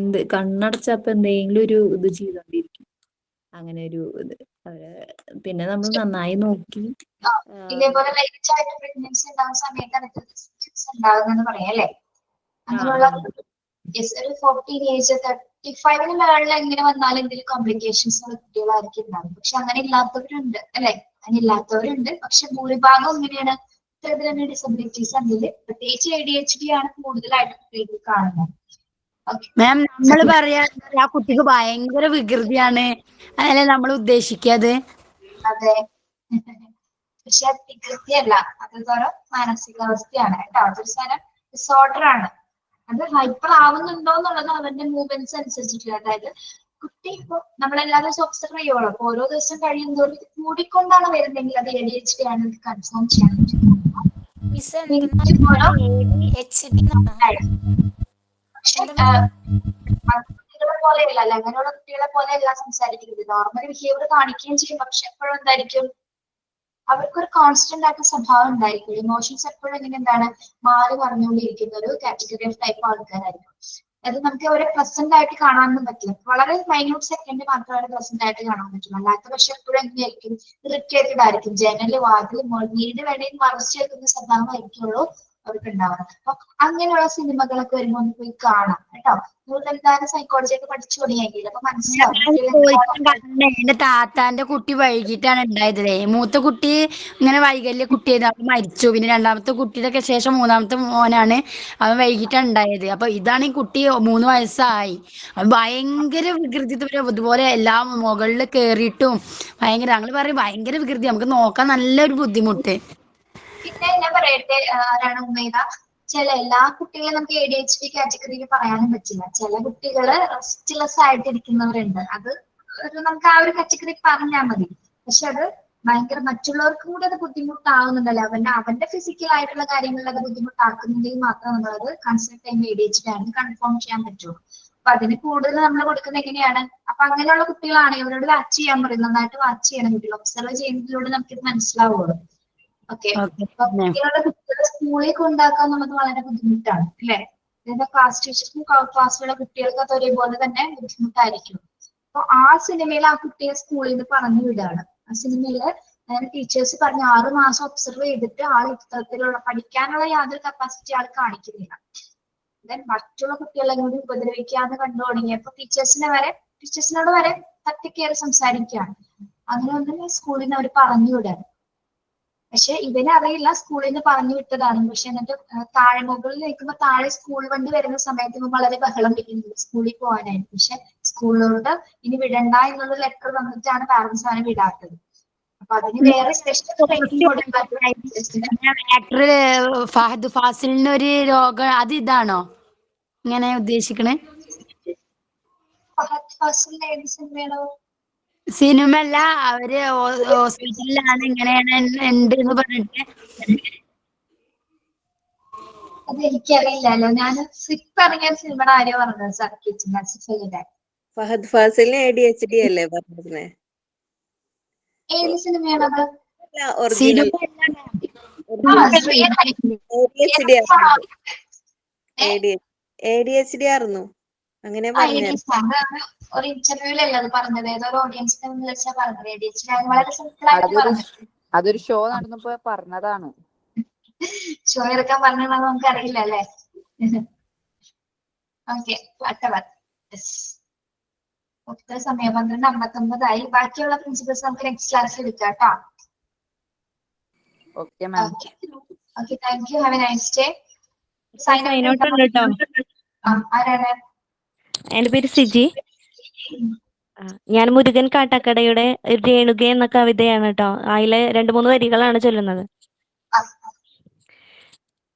കണ്ണടച്ചപ്പോ എന്തെങ്കിലും ഒരു ഇത് ചെയ്തോണ്ടിരിക്കും. അങ്ങനെ ഒരു ഇത് പിന്നെ നമ്മൾ നന്നായി നോക്കി ഇതേപോലെ ലൈറ്റ് ആയിട്ട് പ്രഗ്നൻസി ഉണ്ടാകുന്ന സമയത്താണ് ഉണ്ടാകുന്നെന്ന് പറയാം അല്ലേ? അങ്ങനെയുള്ള ഒരു 40 ഏജ് 35 മേളിൽ എങ്ങനെ വന്നാലും എന്തെങ്കിലും കോംപ്ലിക്കേഷൻസ് ഉള്ള കുട്ടികളായിരിക്കും ഉണ്ടാവും. പക്ഷെ അങ്ങനെ ഇല്ലാത്തവരുണ്ട് അല്ലെ? അങ്ങനെ ഇല്ലാത്തവരുണ്ട്. പക്ഷെ ഭൂരിഭാഗം എങ്ങനെയാണ് ഇത്തരത്തിൽ തന്നെ ഡിസബിലിറ്റീസ് ഉണ്ടെങ്കിൽ പ്രത്യേകിച്ച് ADHD ആണ് കൂടുതലായിട്ട് കുട്ടികൾക്ക് കാണുന്നത്. മാം നമ്മൾ പറയാ ആ കുട്ടിക്ക് ഭയങ്കര വികൃതിയാണ് അതല്ലേ നമ്മൾ ഉദ്ദേശിക്കാതെ. അതെ, പക്ഷെ വികൃതിയല്ല, അതൊരു മാനസികാവസ്ഥയാണ് കേട്ടോ. അതൊരു സാധനം ഡിസോർഡർ ആണ്. അത് ഹൈപ്പർ ആവുന്നുണ്ടോ എന്നുള്ളത് അവന്റെ മൂവ്മെന്റ്സ് അനുസരിച്ചിട്ടില്ല. അതായത് കുട്ടി ഇപ്പൊ നമ്മളെല്ലാ ദിവസവും ഒബ്സർവ് ചെയ്യുള്ളൂ. അപ്പൊ ഓരോ ദിവസം കഴിയുന്നതോറും ഇത് കൂടിക്കൊണ്ടാണ് വരുന്നെങ്കിൽ അത് ADHD ആണ് കൺഫേം ചെയ്യാൻ പറ്റും. പക്ഷെ കുട്ടികളെ പോലെയല്ല, അല്ല അങ്ങനെയുള്ള കുട്ടികളെ പോലെയല്ല സംസാരിക്കുന്നത്. നോർമൽ ബിഹേവിയർ കാണിക്കുകയും ചെയ്യും. പക്ഷെ എപ്പോഴും എന്തായിരിക്കും, അവർക്കൊരു കോൺസ്റ്റന്റ് ആയിട്ട് സ്വഭാവം ഉണ്ടായിരിക്കും. ഇമോഷൻസ് എപ്പോഴും ഇങ്ങനെ എന്താണ് മാറി പറഞ്ഞുകൊണ്ടിരിക്കുന്ന ഒരു കാറ്റഗറി ഓഫ് ടൈപ്പ് ആൾക്കാരായിരിക്കും. അത് നമുക്ക് അവരെ പ്രസന്റ് ആയിട്ട് കാണാനൊന്നും പറ്റില്ല. വളരെ മൈന്യൂട്ട് സെക്കൻഡ് മാത്രമേ പ്രസന്റ് ആയിട്ട് കാണാൻ പറ്റുള്ളൂ. അല്ലാത്ത പക്ഷെ എപ്പോഴും എങ്ങനെയായിരിക്കും, ഇറിറ്റേറ്റഡ് ആയിരിക്കും. ജനല് വാതിൽ വീട് വേണമെങ്കിൽ മറച്ചു വെക്കുന്ന സ്വഭാവമായിരിക്കുള്ളൂ അവർക്ക് ഉണ്ടാവുന്നത്. അപ്പൊ അങ്ങനെയുള്ള സിനിമകളൊക്കെ വരുമ്പോൾ ഒന്ന് പോയി കാണാം കേട്ടോ. എന്തായാലും സൈക്കോളജി ഒക്കെ പഠിച്ചു തുടങ്ങിയെങ്കിൽ അപ്പൊ മനസ്സിലാവും. എന്റെ താത്താന്റെ കുട്ടി വൈകിട്ടാണ് ഉണ്ടായതേ. മൂത്ത കുട്ടി ഇങ്ങനെ വൈകല്യ കുട്ടിയായിരുന്നു, അവൻ മരിച്ചു. പിന്നെ രണ്ടാമത്തെ കുട്ടിയുടെ ശേഷം മൂന്നാമത്തെ മോനാണ്, അവൻ വൈകിട്ടാണ് ഉണ്ടായത്. അപ്പൊ ഇതാണ് ഈ കുട്ടി 3 വയസ്സായി. അവൻ ഭയങ്കര വികൃതി, ഇതുപോലെ എല്ലാം മുകളിൽ കേറിയിട്ടും ഭയങ്കര, ഞങ്ങൾ പറയും ഭയങ്കര വികൃതി, നമുക്ക് നോക്കാൻ നല്ലൊരു ബുദ്ധിമുട്ട്. പിന്നെ ഞാൻ പറയട്ടെ, ആരാണ് ഉമ്മൈദ, എല്ലാ കുട്ടികളെ നമുക്ക് ADHD കാറ്റഗറിയിൽ പറയാനും പറ്റില്ല. ചില കുട്ടികള് റെസ്റ്റ്ലെസ് ആയിട്ടിരിക്കുന്നവരുണ്ട്. അത് നമുക്ക് ആ ഒരു കാറ്റഗറി പറഞ്ഞാൽ മതി. പക്ഷെ അത് ഭയങ്കര മറ്റുള്ളവർക്ക് കൂടെ അത് ബുദ്ധിമുട്ടാവുന്നുണ്ടല്ലോ. അവന്റെ ഫിസിക്കൽ ആയിട്ടുള്ള കാര്യങ്ങളിൽ അത് ബുദ്ധിമുട്ടാക്കുന്നെങ്കിൽ മാത്രം നമ്മളത് കൺസിഡർ ചെയ്യുമ്പോൾ ADHD ആണെന്ന് കൺഫേം ചെയ്യാൻ പറ്റുള്ളൂ. അപ്പൊ അതിന് കൂടുതൽ നമ്മൾ കൊടുക്കുന്നത് എങ്ങനെയാണ്? അപ്പൊ അങ്ങനെയുള്ള കുട്ടികളാണ് ഇവരോട് വാച്ച് ചെയ്യാൻ പറയും. നന്നായിട്ട് വാച്ച് ചെയ്യണം കുട്ടികൾ. ഒബ്സർവ് ചെയ്യുന്നതിലൂടെ നമുക്കിത് മനസ്സിലാവുള്ളൂ. ഓക്കെ, അപ്പൊ കുട്ടികളെ സ്കൂളിൽ കൊണ്ടാക്കുക എന്നുള്ളത് വളരെ ബുദ്ധിമുട്ടാണ് അല്ലെ? ക്ലാസ് ടീച്ചേഴ്സിനും ക്ലാസ്സിലുള്ള കുട്ടികൾക്ക് അത് ഒരേപോലെ തന്നെ ബുദ്ധിമുട്ടായിരിക്കും. അപ്പൊ ആ സിനിമയിൽ ആ കുട്ടിയെ സ്കൂളിൽ നിന്ന് പറഞ്ഞു വിടുകയാണ്. ആ സിനിമയില് ടീച്ചേഴ്സ് പറഞ്ഞ 6 മാസം ഒബ്സർവ് ചെയ്തിട്ട് ആൾ ഇത്തരത്തിലുള്ള പഠിക്കാനുള്ള യാതൊരു കപ്പാസിറ്റി ആൾ കാണിക്കുന്നില്ല. ദെൻ മറ്റുള്ള കുട്ടികളെ കൂടി ഉപദ്രവിക്കാന്ന് കണ്ടു തുടങ്ങിയപ്പോ ടീച്ചേഴ്സിനോട് വരെ തട്ടിക്കേറി സംസാരിക്കുകയാണ്. അങ്ങനെ ഒന്നും സ്കൂളിൽ നിന്ന് അവർ പറഞ്ഞു വിടാണ്. പക്ഷെ ഇവനറിയില്ല സ്കൂളിൽ നിന്ന് പറഞ്ഞു വിട്ടതാണ്. പക്ഷെ എന്നിട്ട് താഴെ മുകളിൽ നിൽക്കുമ്പോൾ താഴെ സ്കൂൾ വണ്ടി വരുന്ന സമയത്ത് വളരെ ബഹളം വെക്കുന്നുണ്ട് സ്കൂളിൽ പോകാനായിട്ട്. പക്ഷെ സ്കൂളിലോട്ട് ഇനി വിടണ്ട എന്നുള്ള ലെറ്റർ വന്നിട്ടാണ് പാരന്റ്സ് അവനെ വിടാത്തത്. അപ്പൊ അതിന് വേറെ സ്പെഷ്യൽ ട്രെയിനിങ് ആക്ടർ ഫഹദ് ഫാസിലിന് ഒരു രോഗം, അത് ഇതാണോ ഇങ്ങനെ ഉദ്ദേശിക്കണേ? ഫഹദ് ഫാസിലിന്റെ ഏത് സിനിമയാണോ? സിനിമ അല്ല, അവര് ഹോസ്പിറ്റലിലാണ് ഇങ്ങനെയാണ് ഉണ്ട് എന്ന് പറഞ്ഞിട്ട്. അത് എനിക്കറിയില്ലല്ലോ. ഞാൻ സിപ്പ് ഇറങ്ങിയ സിനിമയുടെ ആരെയോ പറഞ്ഞത് സർക്കിച്ചിന്റെ. ഫഹദ് ഫാസിലിന് ADHD അല്ലേ പറഞ്ഞിരുന്നേ? ഏത് സിനിമയാണത്? ഒറിജിനൽ ADHD ആയിരുന്നു അങ്ങനെ പറഞ്ഞു. ഒരു ഇന്റർവ്യൂലല്ലേ അത് പറഞ്ഞത്? ഏതോ ഒരു ഓഡിയൻസിനെ വെച്ചാ പറഞ്ഞത് ADHD വളരെ സിമ്പിൾ ആയിട്ട് പറഞ്ഞത്. അതൊരു ഷോ നടന്നപ്പോ പറഞ്ഞതാണ്. ഷോ എടുക്കാൻ പറഞ്ഞത് നമുക്ക് അറിയില്ല അല്ലേ? ഓക്കെ, ഒത്തിരി സമയം 12:59 ബാക്കിയുള്ള പ്രിൻസിപ്പൽസ് നമുക്ക് നെക്സ്റ്റ് ക്ലാസ്സിൽ എടുക്കാം കേട്ടോ. Okay ma'am. Okay, thank you. Have A nice day. ആരാണ്? എന്റെ പേര് സിജി. ഞാൻ മുരുകൻ കാട്ടാക്കടയുടെ രേണുക എന്ന കവിതയാണ് കേട്ടോ. അതിലെ 2-3 വരികളാണ് ചൊല്ലുന്നത്.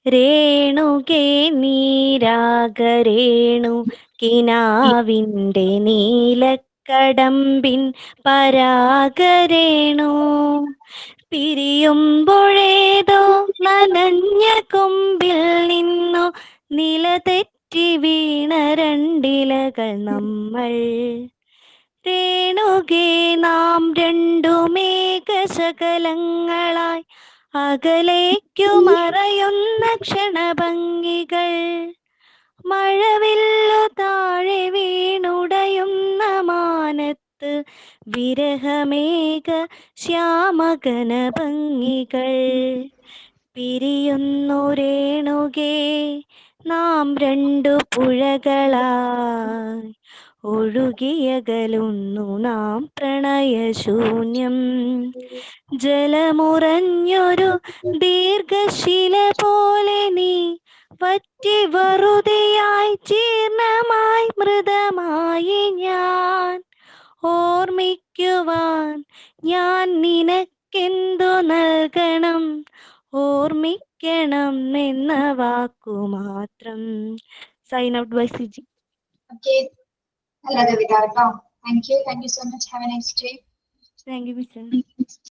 രേണുകേ നീരാഗരേണു കിനാവിൻ്റെ നീലക്കടമ്പിൻ പരാഗരേണു പിരിയുമ്പോഴേതോ നനഞ്ഞ കൊമ്പിൽ നിന്നു നിലതെറ്റി വീണ 2 ഇലകൾ നമ്മൾ. രേണുകേ നാം 2 മേഘശകലങ്ങളായി അകലേക്കു മറയുന്ന ക്ഷണഭംഗികൾ. മഴവില്ലു താഴെ വീണുടയുന്ന മാനത്ത് തീരത്ത് വിരഹമേഘ ശ്യാമകന ഭംഗികൾ പിരിയുന്നു രേണുകേ നാം രണ്ടു പുഴകളായി ഒഴുകിയകലുന്നു നാം പ്രണയശൂന്യം ജലമുറഞ്ഞൊരു ദീർഘശില പോലെ നീ വറ്റി വറുതിയായി ജീർണമായി മൃതമായി ഞാൻ ഓർമ്മിക്കുവാൻ ഞാൻ നിനക്കെന്തു നൽകണം ഓർമ്മിക്കണം എന്ന വാക്കു മാത്രം. Sign out by CG. Okay. നല്ല കവിത കേട്ടോ. Thank you so much. Have a nice day. Thank you, Miss.